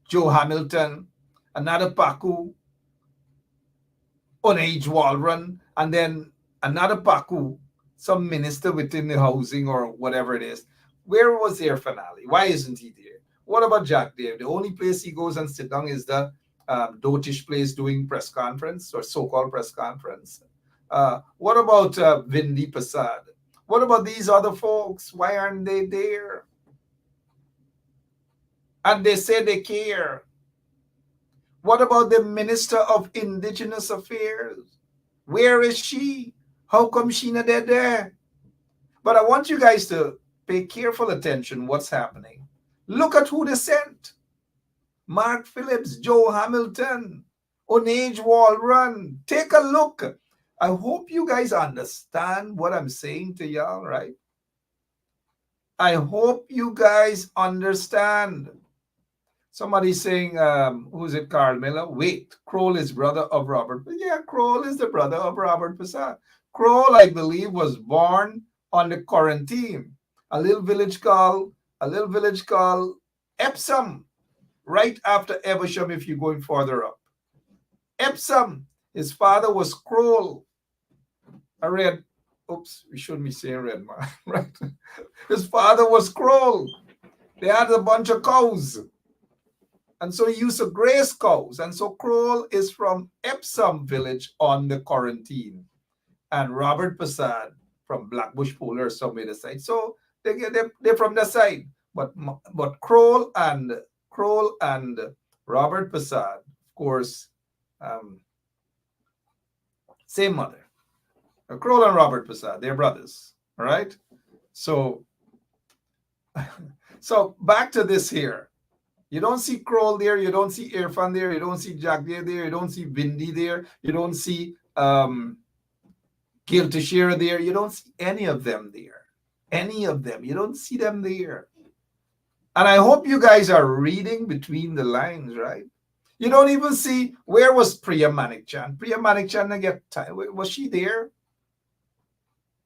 Joe Hamilton, another Paku, Onage Walrun, and then another Paku, some minister within the housing or whatever it is. Where was Irfan Ali? Why isn't he there? What about Jack Dave? The only place he goes and sit down is the dotish place doing press conference or so-called press conference. What about Vindi Prasad? What about these other folks? Why aren't they there? And they say they care. What about the Minister of Indigenous Affairs? Where is she? How come she not there? But I want you guys to pay careful attention what's happening. Look at who they sent. Mark Phillips, Joe Hamilton, Onage Walrun. Take a look. I hope you guys understand what I'm saying to y'all, right? I hope you guys understand. Somebody's saying, who's it, Carl Miller? Wait, Kroll is brother of Robert. Yeah, Kroll is the brother of Robert Prasad. Kroll, I believe, was born on the quarantine. A little village called Epsom, right after Evesham if you're going further up. Epsom, his father was Kroll. I read, oops, we shouldn't be saying red man, right? His father was Kroll. They had a bunch of cows. And so he used to graze cows. And so Kroll is from Epsom village on the quarantine. And Robert Prasad from Blackbush Polar somewhere the side. So they're from the side. But Kroll and Robert Prasad, of course, same mother. Kroll and Robert Prasad, they're brothers. All right. So back to this here. You don't see Kroll there, you don't see Irfan there, you don't see Jack there, you don't see Vindi there, you don't see Gil Teixeira there, you don't see any of them there. Any of them. You don't see them there. And I hope you guys are reading between the lines, right? You don't even see, where was Priya Manikchand? Priya Manikchand, was she there?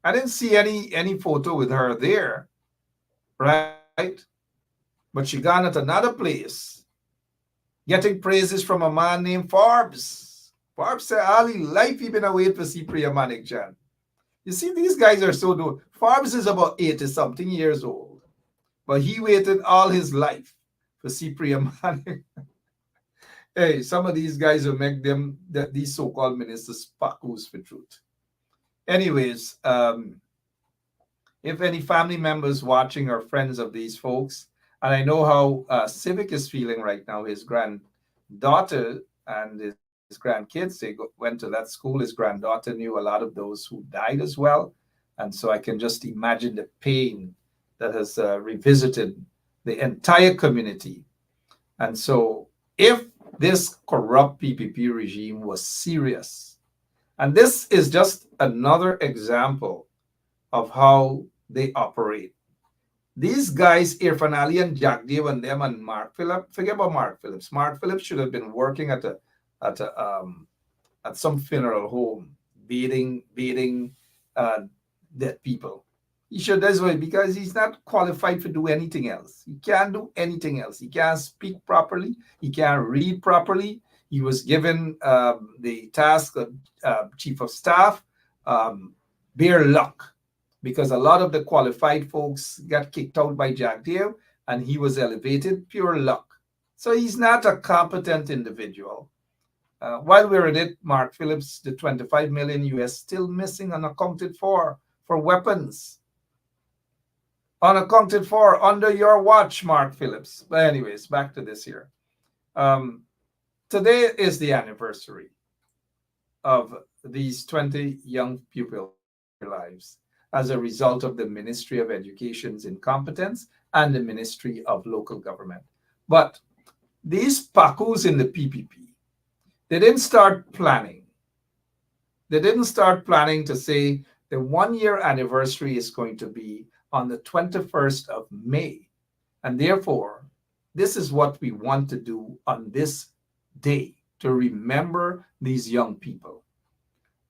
I didn't see any photo with her there, right? But she gone at another place, getting praises from a man named Forbes. Forbes said, Ali, life he been away to see Priya Manikchand. You see, these guys are so dope. Forbes is about 80-something years old, but he waited all his life to see Priya Manik. Hey, some of these guys will make them, these so-called ministers, pacus for truth. Anyways, if any family members watching or friends of these folks, and I know how Civic is feeling right now. His granddaughter and his grandkids, they went to that school. His granddaughter knew a lot of those who died as well. And so I can just imagine the pain that has revisited the entire community. And so if this corrupt PPP regime was serious, and this is just another example of how they operate. These guys, Irfan Ali and Jack Dave and them and Mark Phillips, forget about Mark Phillips. Mark Phillips should have been working at some funeral home, beating dead people. He should as well, because he's not qualified to do anything else. He can't do anything else. He can't speak properly. He can't read properly. He was given the task of chief of staff. Bare luck, because a lot of the qualified folks got kicked out by Jack Dave and he was elevated. Pure luck. So he's not a competent individual. While we're at it, Mark Phillips, the 25 million US still missing unaccounted for weapons. Unaccounted for under your watch, Mark Phillips. But anyways, back to this here. Today is the anniversary of these 20 young pupils' lives as a result of the Ministry of Education's incompetence and the Ministry of Local Government. But these pacus in the PPP, they didn't start planning. They didn't start planning to say the 1-year anniversary is going to be on the 21st of May. And therefore, this is what we want to do on this day to remember these young people.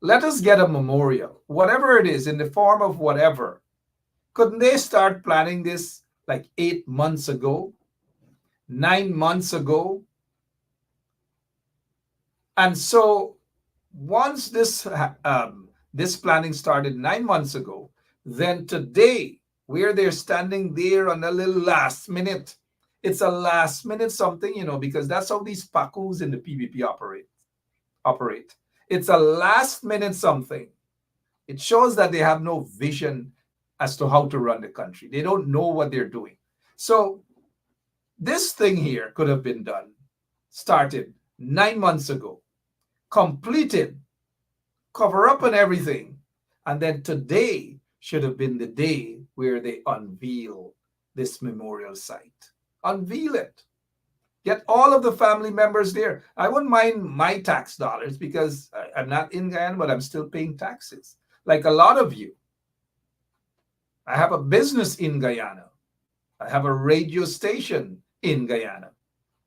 Let us get a memorial, whatever it is, in the form of whatever. Couldn't they start planning this like 8 months ago, 9 months ago? And so once this planning started 9 months ago, then today, where they're standing there on a little last minute, It's a last minute something, because that's how these pacus in the PPP operate. It's a last minute something. It shows that they have no vision as to how to run the country. They don't know what they're doing. So this thing here could have been done, started 9 months ago, completed, cover up and everything. And then today should have been the day where they unveil this memorial site. Unveil it. Get all of the family members there. I wouldn't mind my tax dollars because I'm not in Guyana, but I'm still paying taxes. Like a lot of you. I have a business in Guyana. I have a radio station in Guyana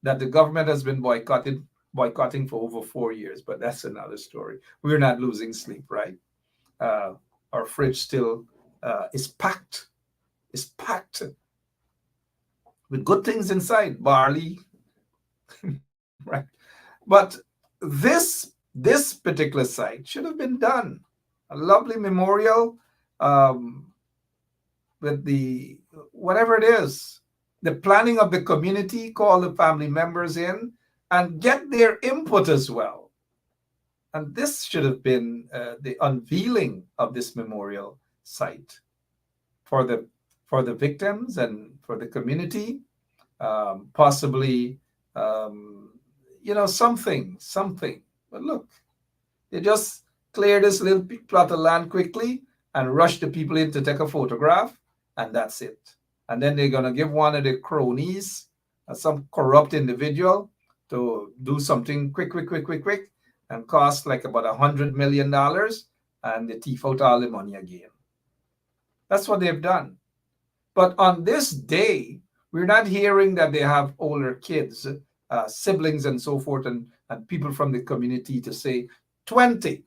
that the government has been boycotting for over 4 years, but that's another story. We're not losing sleep, right? Our fridge still is packed. It's packed with good things inside, barley, right? But this particular site should have been done. A lovely memorial with the whatever it is, the planning of the community, call the family members in and get their input as well. And this should have been the unveiling of this memorial site for the victims and for the community, possibly something. But look, they just clear this little plot of land quickly and rush the people in to take a photograph, and that's it. And then they're going to give one of the cronies, some corrupt individual, to do something quick, and cost like about $100 million, and they thief out all the money again. That's what they've done. But on this day, we're not hearing that they have older kids, siblings and so forth, and people from the community to say 20,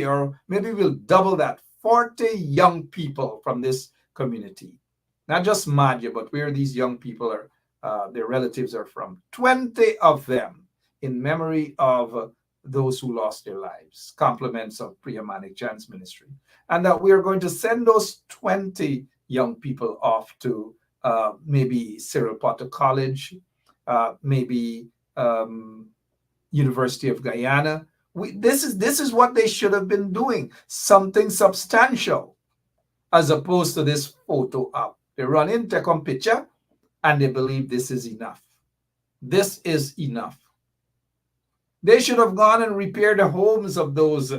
or maybe we'll double that, 40 young people from this community. Not just Madja, but where these young people are, their relatives are from. 20 of them in memory of those who lost their lives. Compliments of Priyamanik Jan's ministry. And that we are going to send those 20 young people off to maybe Cyril Potter College, maybe University of Guyana. This is what they should have been doing, something substantial, as opposed to this photo op. They run in, take on picture, and they believe this is enough. This is enough. They should have gone and repaired the homes of those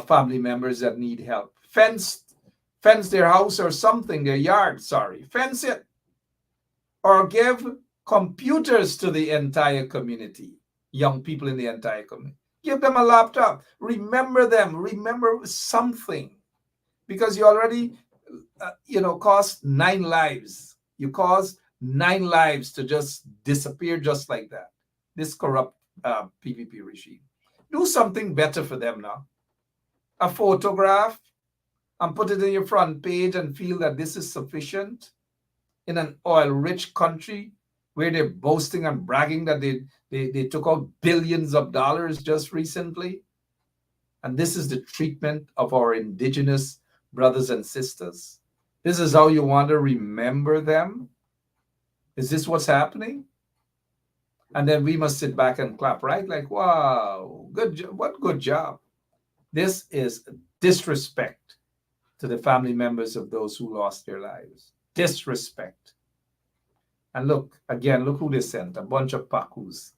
family members that need help. Fence their house or something, their yard, fence it. Or give computers to the entire community, young people in the entire community. Give them a laptop. Remember them. Remember something. Because you already, cost 9 lives. You caused 9 lives to just disappear just like that. This corrupt PPP regime. Do something better for them now. A photograph and put it in your front page and feel that this is sufficient in an oil-rich country where they're boasting and bragging that they took out billions of dollars just recently. And this is the treatment of our indigenous brothers and sisters. This is how you want to remember them? Is this what's happening? And then we must sit back and clap, right? Like, wow, good job. What good job. This is disrespect to the family members of those who lost their lives. Disrespect. And look, again, look who they sent, a bunch of pacus.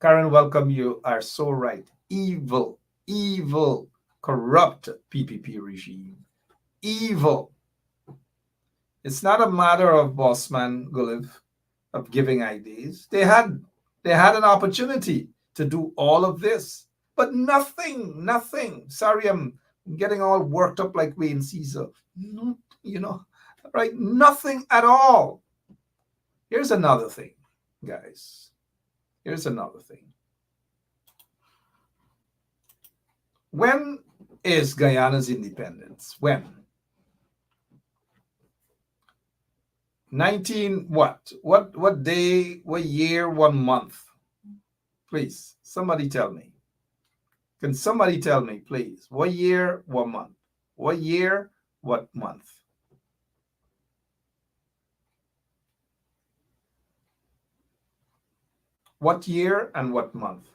Karen, welcome. You are so right. Evil, corrupt PPP regime. Evil. It's not a matter of Bossman Gulliv of giving ideas. They had an opportunity to do all of this, but nothing. Sorry, I'm getting all worked up like Wayne Caesar. Right? Nothing at all. Here's another thing, guys. Here's another thing. When is Guyana's independence? When? 19 what? What day, what year, what month? Please, somebody tell me. Can somebody tell me, please? What year, what month? What year, what month? What year and what month?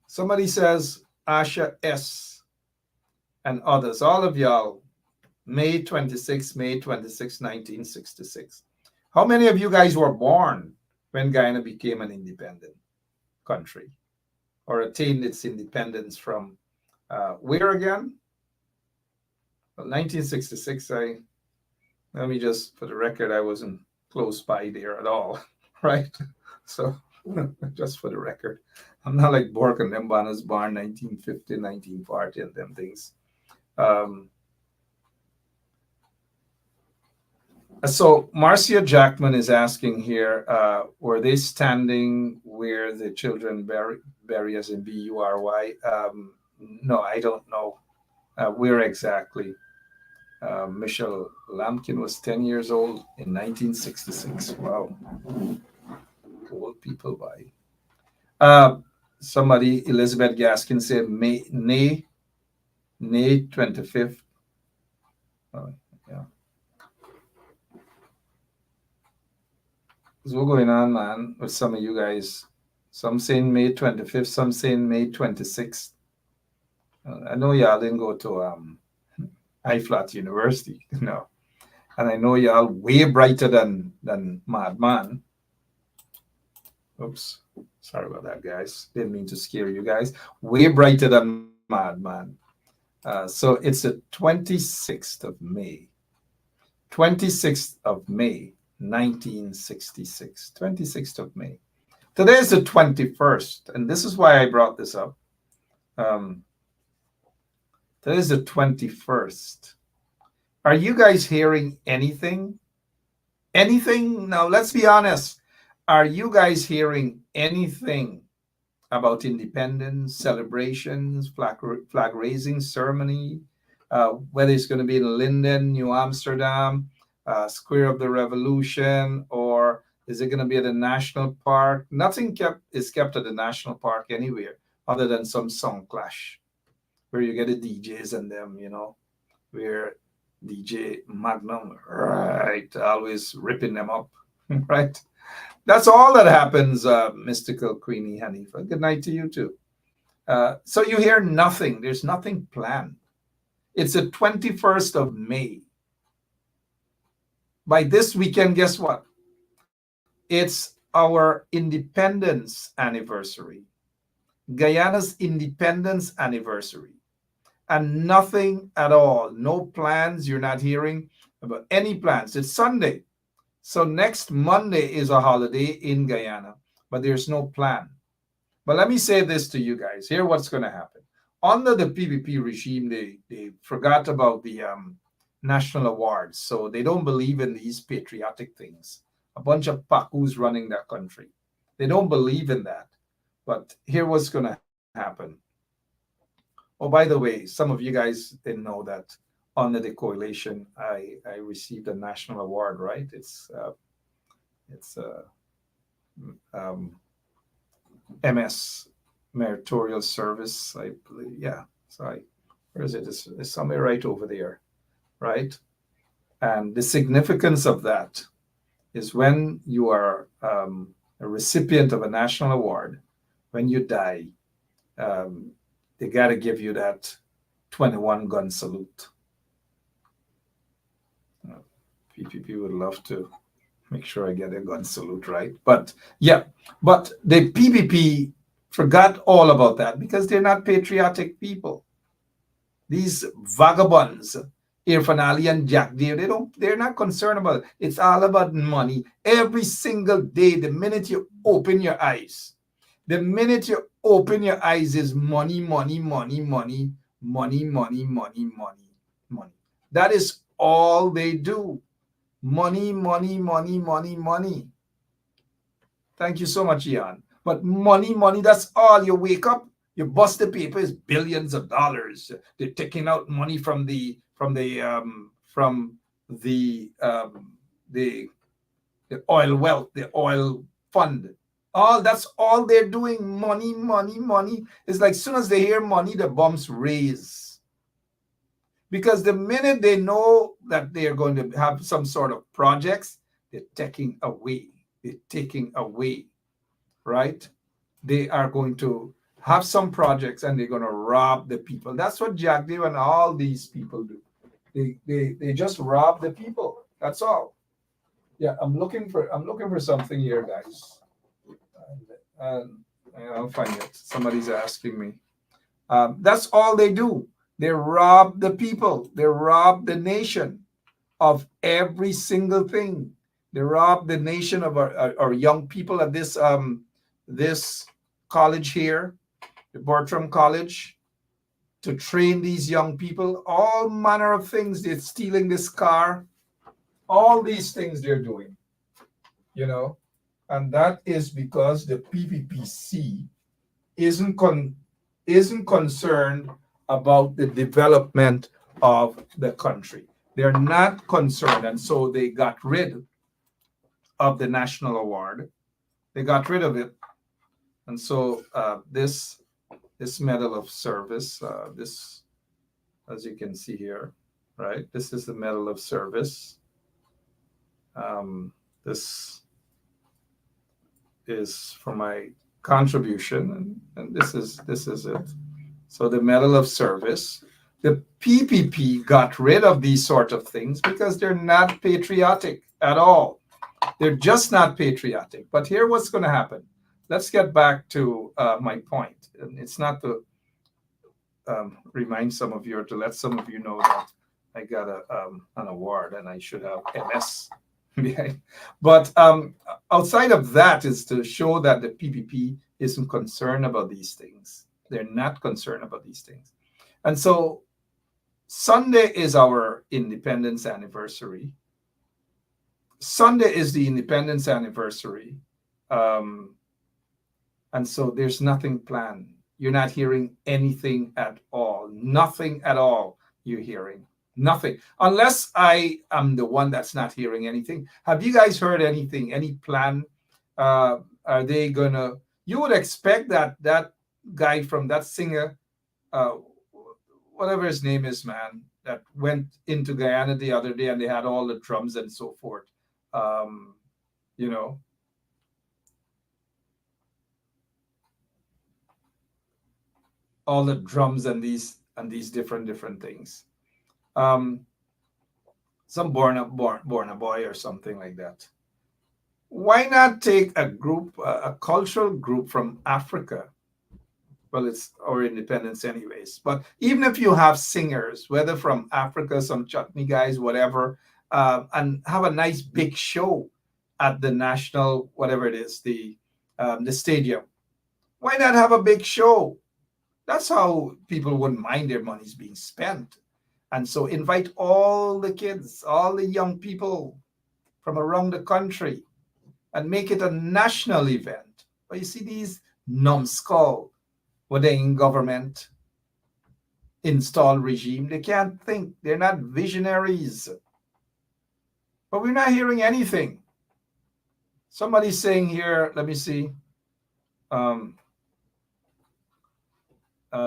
Somebody says Asha S. and others, all of y'all, May 26, 1966. How many of you guys were born when Guyana became an independent country or attained its independence from where again? Well, 1966. Let me just, for the record, I wasn't close by there at all, right? So just for the record, I'm not like Bork and them banners born 1950, 1940 and them things. So Marcia Jackman is asking here, were they standing where the children bury as in B-U-R-Y? No, I don't know where exactly. Michelle Lampkin was 10 years old in 1966. Wow. Old people by. Somebody, Elizabeth Gaskin said May 25th. Oh, yeah. What's going on, man, with some of you guys? Some saying May 25th, some saying May 26th. I know y'all didn't go to I-Flat University, you know. And I know y'all way brighter than Madman. Oops. Sorry about that, guys. Didn't mean to scare you guys. Way brighter than Madman. So it's the 26th of May. 26th of May, 1966. 26th of May. Today is the 21st, and this is why I brought this up. Today is the 21st. Are you guys hearing anything? Anything? Now, let's be honest. Are you guys hearing anything about independence, celebrations, flag raising ceremony, whether it's going to be in Linden, New Amsterdam, Square of the Revolution, or is it going to be at a national park? Nothing is kept at the national park anywhere other than some song clash where you get the DJs and them, you know, where DJ Magnum, right, always ripping them up, right? That's all that happens, Mystical Queenie Hanifa. Good night to you too. So you hear nothing. There's nothing planned. It's the 21st of May. By this weekend, guess what? It's our independence anniversary. Guyana's independence anniversary. And nothing at all. No plans. You're not hearing about any plans. It's Sunday. So next Monday is a holiday in Guyana, but there's no plan. But let me say this to you guys. Here's what's going to happen. Under the PPP regime, they forgot about the national awards. So they don't believe in these patriotic things. A bunch of Pakus running that country. They don't believe in that. But here's what's going to happen. Oh, by the way, some of you guys didn't know that under the coalition, I received a national award, right? It's MS, Meritorious Service, I believe. Yeah, sorry. Where is it? It's somewhere right over there, right? And the significance of that is when you are a recipient of a national award, when you die, they got to give you that 21 gun salute. PPP would love to make sure I get a gun salute, right? But yeah, but the PPP forgot all about that because they're not patriotic people. These vagabonds, Irfan Ali and Jack Deere, they're not concerned about it. It's all about money. Every single day, the minute you open your eyes, is money, money, money, money, money, money, money, money, money. That is all they do. Money, money, money, money, money. Thank you so much, Ian. But money, money, that's all. You wake up, you bust the paper, it's billions of dollars. They're taking out money from the oil wealth, the oil fund. That's all they're doing. Money, money, money. It's like as soon as they hear money, the bombs raise. Because the minute they know that they're going to have some sort of projects, they're taking away. taking away, right? They are going to have some projects and they're going to rob the people. That's what Jack Dave and all these people do. They just rob the people. That's all. Yeah, I'm looking for something here, guys. And I'll find it. Somebody's asking me. That's all they do. They rob the people. They rob the nation of every single thing. They rob the nation of our young people at this college here, the Bertram College, to train these young people. All manner of things. They're stealing this car. All these things they're doing, and that is because the PPPC isn't concerned about the development of the country. They're not concerned, and so they got rid of the national award. They got rid of it, and so this medal of service, this, as you can see here, right? This is the medal of service. This is for my contribution, and this is it. So the medal of service. The PPP got rid of these sort of things because they're not patriotic at all. They're just not patriotic. But here, what's going to happen? Let's get back to my point. And it's not to remind some of you or to let some of you know that I got an award and I should have MS. But outside of that is to show that the PPP isn't concerned about these things. They're not concerned about these things. And so Sunday is our independence anniversary. Sunday is the independence anniversary. And so there's nothing planned. You're not hearing anything at all. Nothing at all you're hearing. Nothing. Unless I am the one that's not hearing anything. Have you guys heard anything? Any plan? Are they gonna? You would expect that guy from that singer, whatever his name is, man, that went into Guyana the other day and they had all the drums and so forth. All the drums and these different things. Some born a boy or something like that. Why not take a group, a cultural group from Africa? Well, it's our independence anyways. But even if you have singers, whether from Africa, some chutney guys, whatever, and have a nice big show at the national, whatever it is, the stadium. Why not have a big show? That's how people wouldn't mind their money's being spent. And so invite all the kids, all the young people from around the country and make it a national event. But you see these numbskull, when they're in government, installed regime, they can't think. They're not visionaries. But we're not hearing anything. Somebody's saying here, let me see.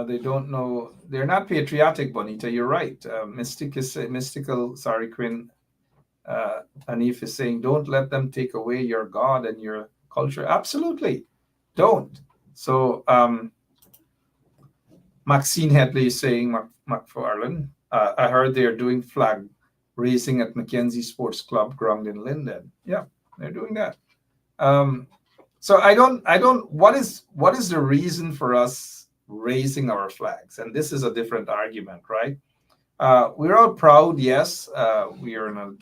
They don't know. They're not patriotic, Bonita. You're right. Mystical, sorry, Quinn. Anif is saying, don't let them take away your God and your culture. Absolutely. Don't. So Maxine Headley is saying, McFarlane, I heard they're doing flag raising at Mackenzie Sports Club ground in Linden. Yeah, they're doing that. So I don't, what is the reason for us raising our flags? And this is a different argument, right? We're all proud, yes. We are our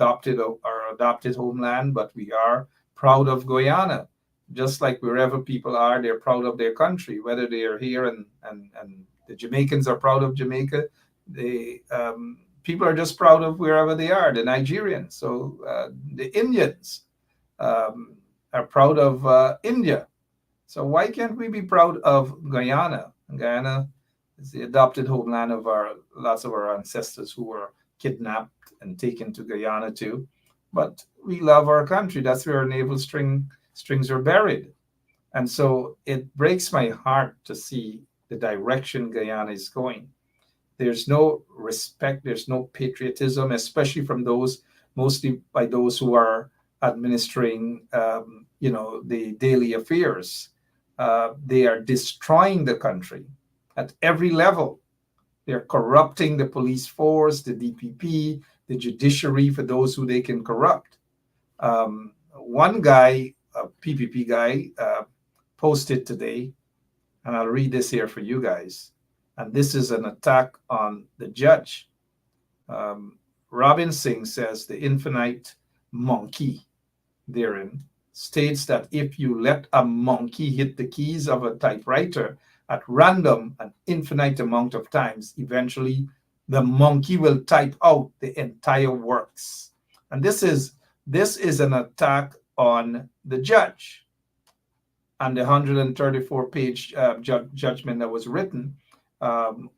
adopted homeland, but we are proud of Guyana. Just like wherever people are, they're proud of their country, whether they are here and the Jamaicans are proud of Jamaica. People are just proud of wherever they are, the Nigerians. So the Indians are proud of India. So why can't we be proud of Guyana? Guyana is the adopted homeland of lots of our ancestors who were kidnapped and taken to Guyana too. But we love our country. That's where our naval strings are buried. And so it breaks my heart to see the direction Guyana is going. There's no respect, there's no patriotism, especially from mostly by those who are administering, the daily affairs. They are destroying the country at every level. They're corrupting the police force, the DPP, the judiciary for those who they can corrupt. One guy, a PPP guy, posted today, and I'll read this here for you guys. And this is an attack on the judge. Robin Singh says the infinite monkey therein states that if you let a monkey hit the keys of a typewriter at random an infinite amount of times, eventually the monkey will type out the entire works. And this is an attack on the judge and the 134-page judgment that was written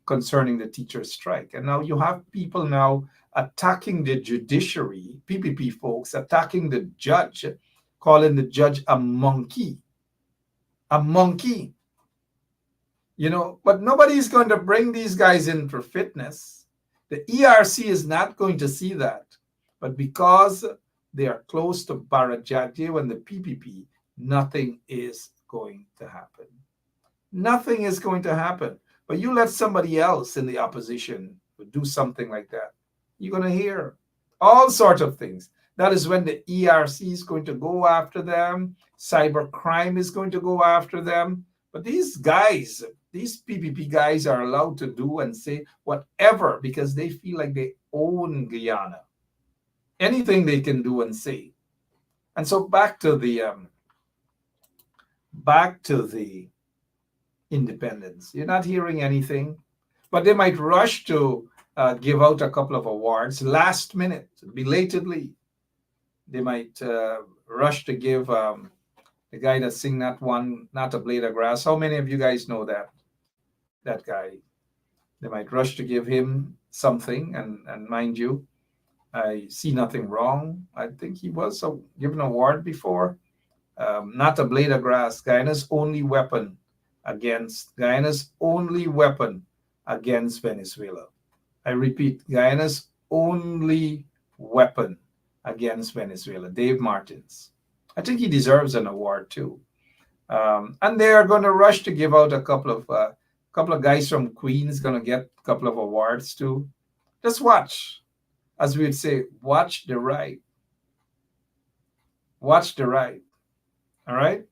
concerning the teacher's strike. And now you have people now attacking the judiciary, PPP folks attacking the judge, calling the judge a monkey. A monkey. But nobody's going to bring these guys in for fitness. The ERC is not going to see that. But because they are close to Barajadje and the PPP, nothing is going to happen. Nothing is going to happen. But you let somebody else in the opposition do something like that, you're going to hear all sorts of things. That is when the ERC is going to go after them. Cybercrime is going to go after them. But these guys, these PPP guys are allowed to do and say whatever because they feel like they own Guyana. Anything they can do and say. And so back to the independence. You're not hearing anything, but they might rush to give out a couple of awards last minute, belatedly. They might rush to give the guy that sing that one, Not a Blade of Grass. How many of you guys know that guy? They might rush to give him something, and mind you, I see nothing wrong. I think he was given an award before. Not a Blade of Grass, Guyana's only weapon against Venezuela. I repeat, Guyana's only weapon against Venezuela, Dave Martins. I think he deserves an award too. And they are going to rush to give out a couple of guys from Queens going to get a couple of awards too. Just watch. As we would say, watch the ride. Watch the ride. All right?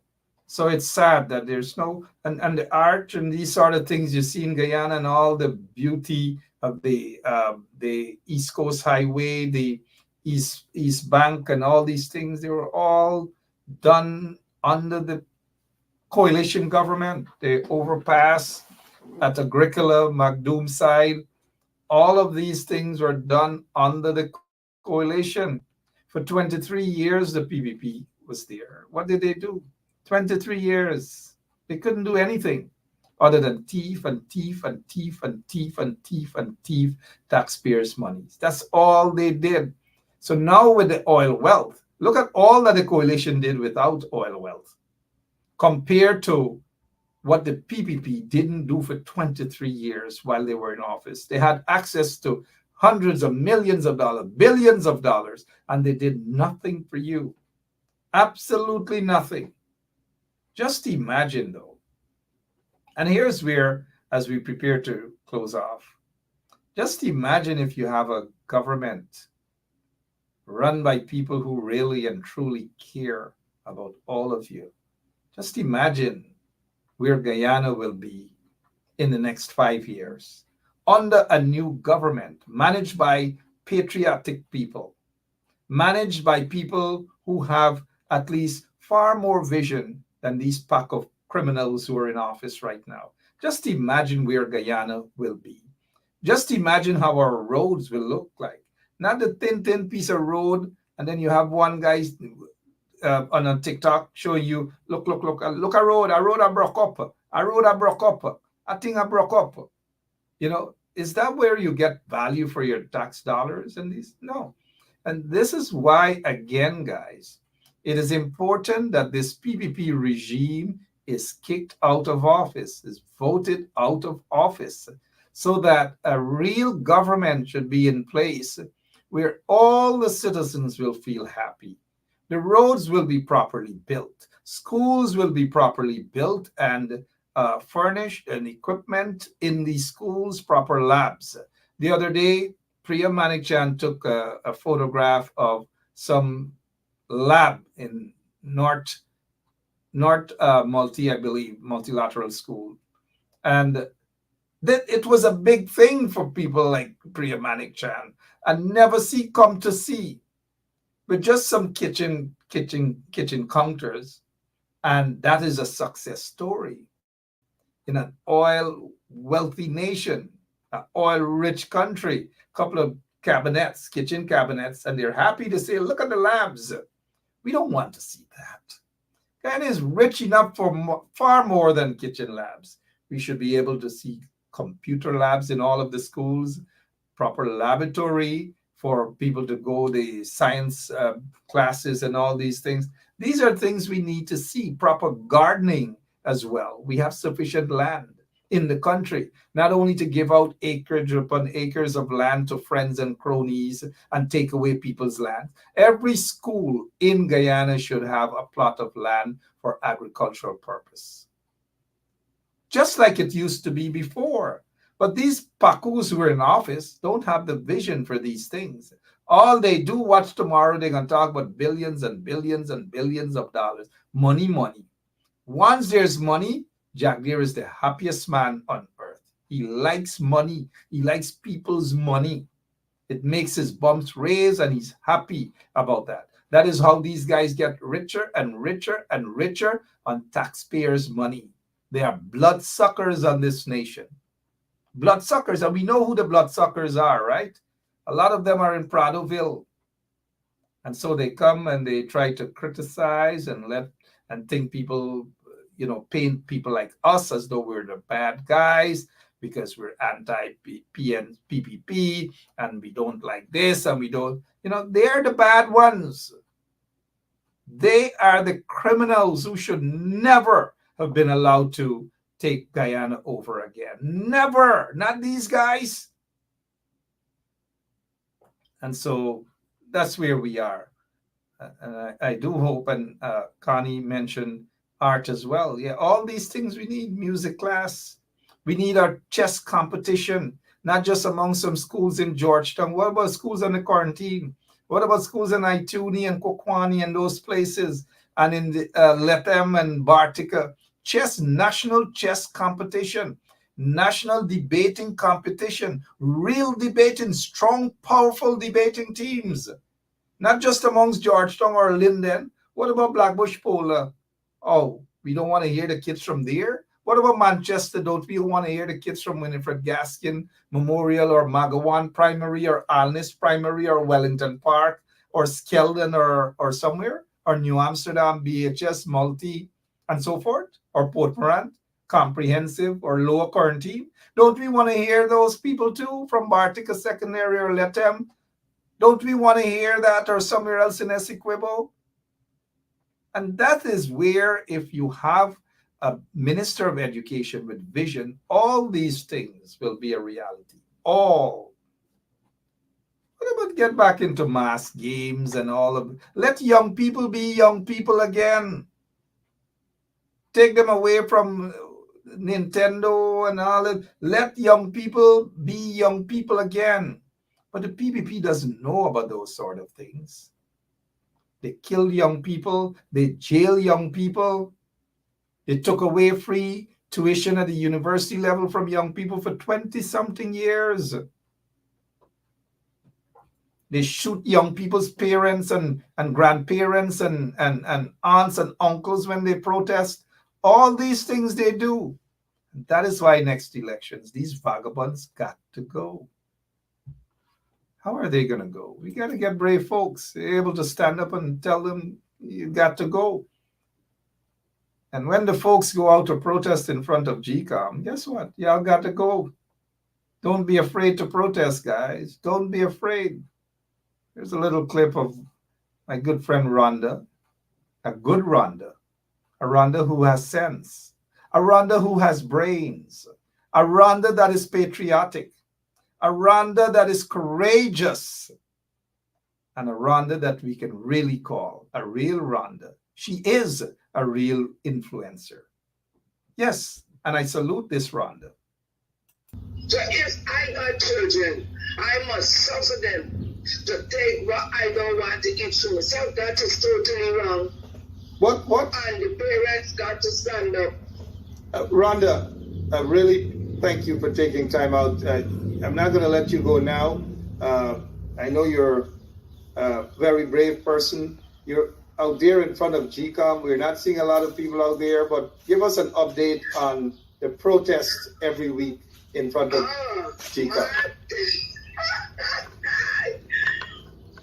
So it's sad that there's no, and the art and these sort of things you see in Guyana and all the beauty of the East Coast Highway, the East Bank and all these things, they were all done under the coalition government. The overpass at Agricola, Macdoom side, all of these things were done under the coalition. For 23 years, the PPP was there. What did they do? 23 years. They couldn't do anything other than thief and thief and thief and thief and thief and thief taxpayers' monies. That's all they did. So now with the oil wealth, look at all that the coalition did without oil wealth compared to what the PPP didn't do for 23 years while they were in office. They had access to hundreds of millions of dollars, billions of dollars, and they did nothing for you. Absolutely nothing. Just imagine, though. And here's where, as we prepare to close off, just imagine if you have a government run by people who really and truly care about all of you. Just imagine where Guyana will be in the next 5 years under a new government managed by patriotic people, managed by people who have at least far more vision than these pack of criminals who are in office right now. Just imagine where Guyana will be. Just imagine how our roads will look like. Not the thin piece of road, and then you have one guy on a TikTok showing you, look a road I broke up, a thing I broke up. Is that where you get value for your tax dollars and these? No. And this is why, again, guys, it is important that this PPP regime is kicked out of office, is voted out of office, so that a real government should be in place where all the citizens will feel happy, The roads will be properly built. Schools will be properly built and furnished, and equipment in the schools, proper labs. The other day, Priya Manikchan took a photograph of some lab in North Multi, I believe, multilateral school. And that it was a big thing for people like Priya Manikchan and never come to see with just some kitchen counters. And that is a success story in an oil wealthy nation, an oil rich country, couple of cabinets, kitchen cabinets, and they're happy to say, look at the labs. We don't want to see that. Guyana is rich enough for far more than kitchen labs. We should be able to see computer labs in all of the schools, proper laboratory for people to go the science classes and all these things. These are things we need to see. Proper gardening as well. We have sufficient land in the country, not only to give out acreage upon acres of land to friends and cronies and take away people's land. Every school in Guyana should have a plot of land for agricultural purpose, just like it used to be before. But these Pakus who are in office don't have the vision for these things. All they do, watch tomorrow, they're going to talk about billions and billions and billions of dollars. Money, money. Once there's money, Jack Deere is the happiest man on earth. He likes money. He likes people's money. It makes his bumps raise, and he's happy about that. That is how these guys get richer and richer and richer on taxpayers' money. They are bloodsuckers on this nation. Bloodsuckers, and we know who the bloodsuckers are, right? A lot of them are in Pradoville. And so they come and they try to criticize and think people, paint people like us as though we're the bad guys because we're anti-PPP and we don't like this and we don't, they're the bad ones. They are the criminals who should never have been allowed to take Guyana over again. Never. Not these guys. And so that's where we are. And I do hope, and Connie mentioned art as well. Yeah, all these things we need. Music class. We need our chess competition, not just among some schools in Georgetown. What about schools under quarantine? What about schools in Ituni and Kokwani and those places, and in the Letem and Bartica? National chess competition, national debating competition, real debating, strong, powerful debating teams, not just amongst Georgetown or Linden. What about Blackbush Pola? Oh, we don't want to hear the kids from there? What about Manchester? Don't we want to hear the kids from Winifred Gaskin Memorial or Magawan Primary or Alnis Primary or Wellington Park or Skeldon or somewhere? Or New Amsterdam, BHS, Multi, and so forth? Or Port Morant, Comprehensive, or Lower Quarantine? Don't we want to hear those people too from Bartica Secondary or Letem? Don't we want to hear that, or somewhere else in Essequibo? And that is where, if you have a Minister of Education with vision, all these things will be a reality. All. What about get back into mass games and all of it? Let young people be young people again. Take them away from Nintendo and all that. Let young people be young people again. But the PPP doesn't know about those sort of things. They kill young people. They jail young people. They took away free tuition at the university level from young people for 20-something years. They shoot young people's parents and grandparents and aunts and uncles when they protest. All these things they do. That is why next elections, these vagabonds got to go. How are they going to go? We got to get brave folks able to stand up and tell them you got to go. And when the folks go out to protest in front of GCOM, guess what? Y'all got to go. Don't be afraid to protest, guys. Don't be afraid. Here's a little clip of my good friend Rhonda, a good Rhonda, a Rhonda who has sense, a Rhonda who has brains, a Rhonda that is patriotic, a Rhonda that is courageous. and a Rhonda that we can really call a real Rhonda. She is a real influencer. Yes, and I salute this Rhonda. So if I got children, I must suffer them to take what I don't want to eat for myself. That is totally wrong. What? And the parents got to stand up. Rhonda, really thank you for taking time out. I'm not going to let you go now. I know you're a very brave person. You're out there in front of GCOM. We're not seeing a lot of people out there, but give us an update on the protest every week in front of GCOM.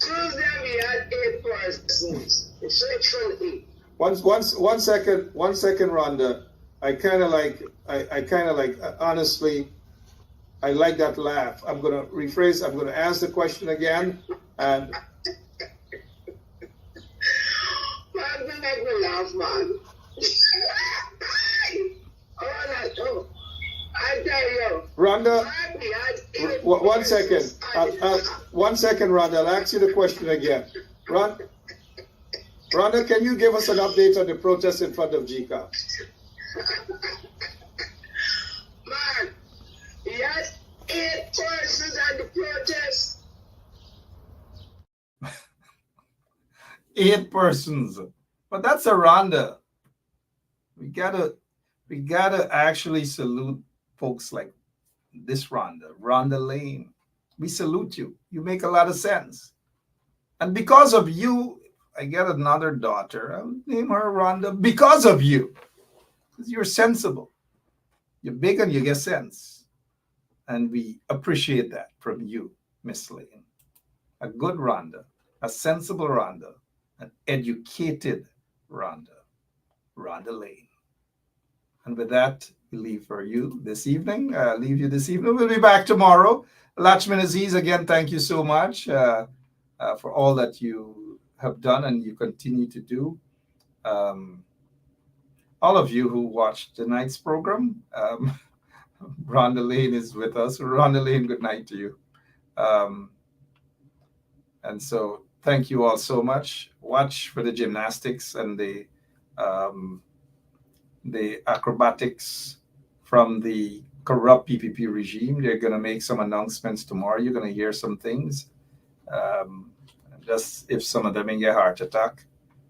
Tuesday we had 8 persons. Essentially. One second, Rhonda. I kind of like, honestly, I like that laugh. I'm going to rephrase, I'm going to ask the question again. And Man, don't make me laugh, man. I tell you. Rhonda, one second. One second, Rhonda. I'll ask you the question again. Rhonda, can you give us an update on the protest in front of GCOM? Man, he had 8 persons at the protest. 8 persons. But that's a Rhonda. We gotta actually salute folks like this Rhonda Lane. We salute you. You make a lot of sense. And because of you, I get another daughter. I'll name her Rhonda because of you. Because you're sensible. You're big and you get sense. And we appreciate that from you, Miss Lane. A good Rhonda, a sensible Rhonda, an educated Rhonda Lane. And with that, we leave for you this evening. We'll be back tomorrow. Lachman Aziz, again, thank you so much for all that you have done and you continue to do. All of you who watched tonight's program, Rhonda Lane is with us. Rhonda Lane, good night to you. And so thank you all so much. Watch for the gymnastics and the acrobatics from the corrupt PPP regime. They're going to make some announcements tomorrow. You're going to hear some things. Just if some of them may get a heart attack.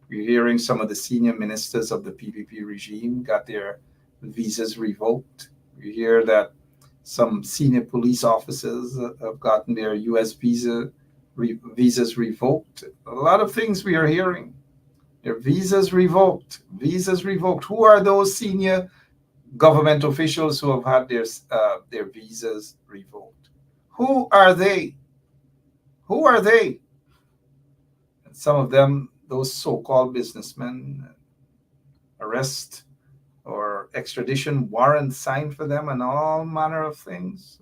We're hearing some of the senior ministers of the PPP regime got their visas revoked. We hear that some senior police officers have gotten their U.S. visas revoked. A lot of things we are hearing. Their visas revoked. Who are those senior government officials who have had their visas revoked? Who are they? And some of them, those so-called businessmen, arrest or extradition warrants signed for them and all manner of things.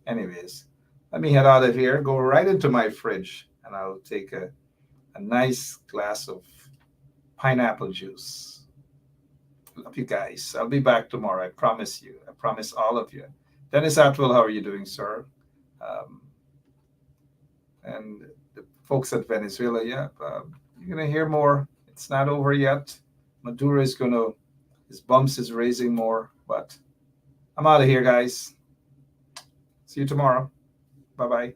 Anyways, let me head out of here, go right into my fridge, and I'll take a nice glass of pineapple juice. Love you guys. I'll be back tomorrow. I promise you. I promise all of you. Dennis Atwell, how are you doing, sir? And the folks at Venezuela, you're going to hear more. It's not over yet. Maduro is his bumps is raising more, but I'm out of here, guys. See you tomorrow. Bye-bye.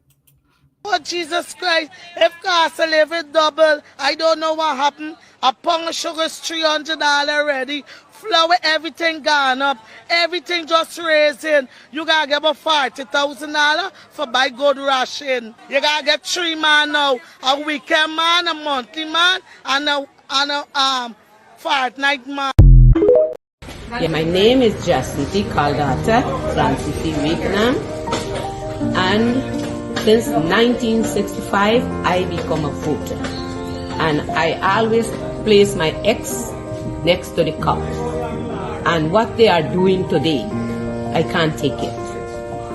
Oh, Jesus Christ, if cost of living double, I don't know what happened. A pound of sugar is $300 already. Flour, everything gone up. Everything just raising. You gotta get about $40,000 for buy good ration. You gotta get 3 man now. A weekend man, a monthly man, and a fortnight man. Yeah, my name is Jacinty Caldata, Francis C. Vietnam, and since 1965, I become a voter. And I always place my ex next to the cop. And what they are doing today, I can't take it.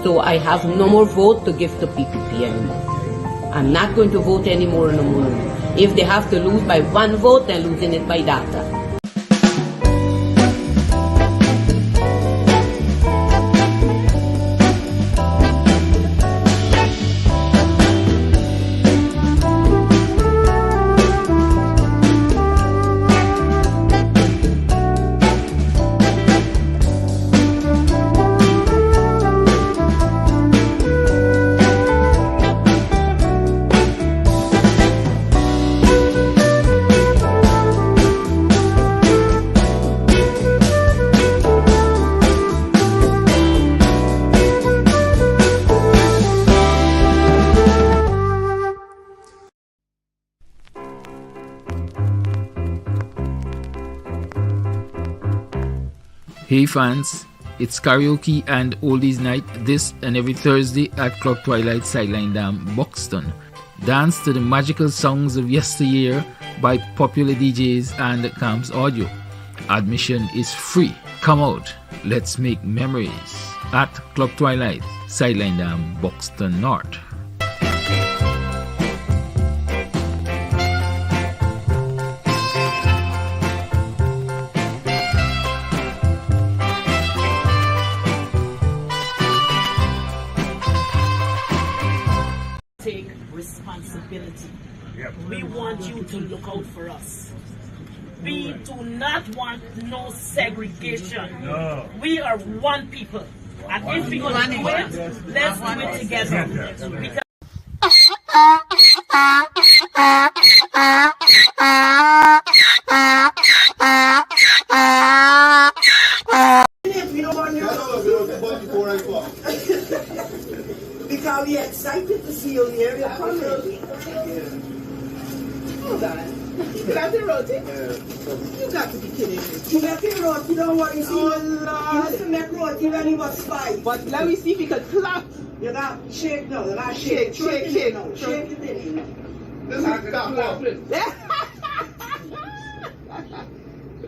So I have no more vote to give to PPP anymore. I'm not going to vote anymore no more. If they have to lose by 1 vote, they're losing it by data. Hey fans, it's karaoke and oldies night this and every Thursday at Club Twilight Sideline Dam, Buxton. Dance to the magical songs of yesteryear by popular DJs and Camps Audio. Admission is free. Come out, let's make memories at Club Twilight Sideline Dam, Buxton North. Take responsibility. We want you to look out for us. We do not want no segregation. No. We are one people. And if we're going to do it, let's do it together. Because because we are excited to see you in the area coming. Hold on. You got the roti? You got to be kidding me. You got the roti, don't worry. Oh, Lord. You used to make roti when he was 5. But let me see if you can clap. You got shake now. You got shake. Shake. Shake it in. This is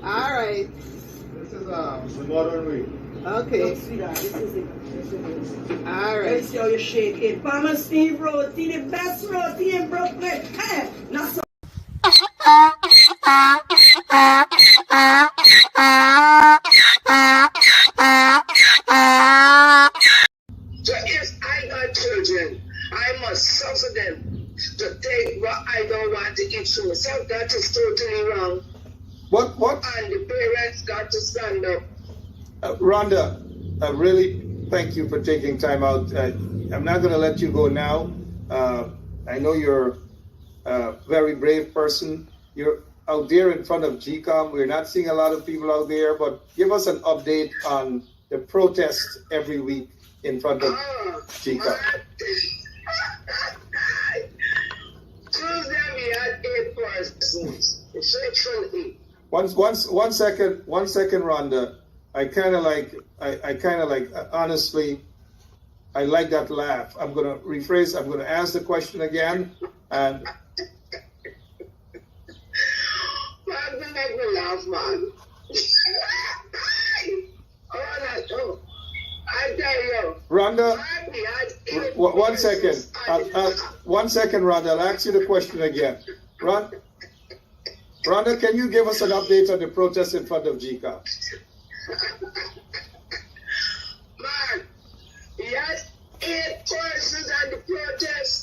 all right. This is the modern way. Okay. Look, sweetheart, this is it. All right. Let's see how you shake it. Mama Steve roti, the best roti in Brooklyn. Hey, not so. So if I got children, I must suffer them to take what I don't want to eat for myself. That is totally wrong. What? And the parents got to stand up. Rhonda, I really thank you for taking time out. I'm not going to let you go now. I know you're a very brave person. You're out there in front of GCOM. We're not seeing a lot of people out there, but give us an update on the protest every week in front of GCOM. Tuesday we had 8 persons. Faithfully. One second, Rhonda. I kind of like, honestly, I like that laugh. I'm going to rephrase, I'm going to ask the question again. And Man, don't make me laugh, man. I tell you. Rhonda, one second. One second, Rhonda. I'll ask you the question again. Rhonda, can you give us an update on the protest in front of GCOM? Man, he had 8 persons at the protest.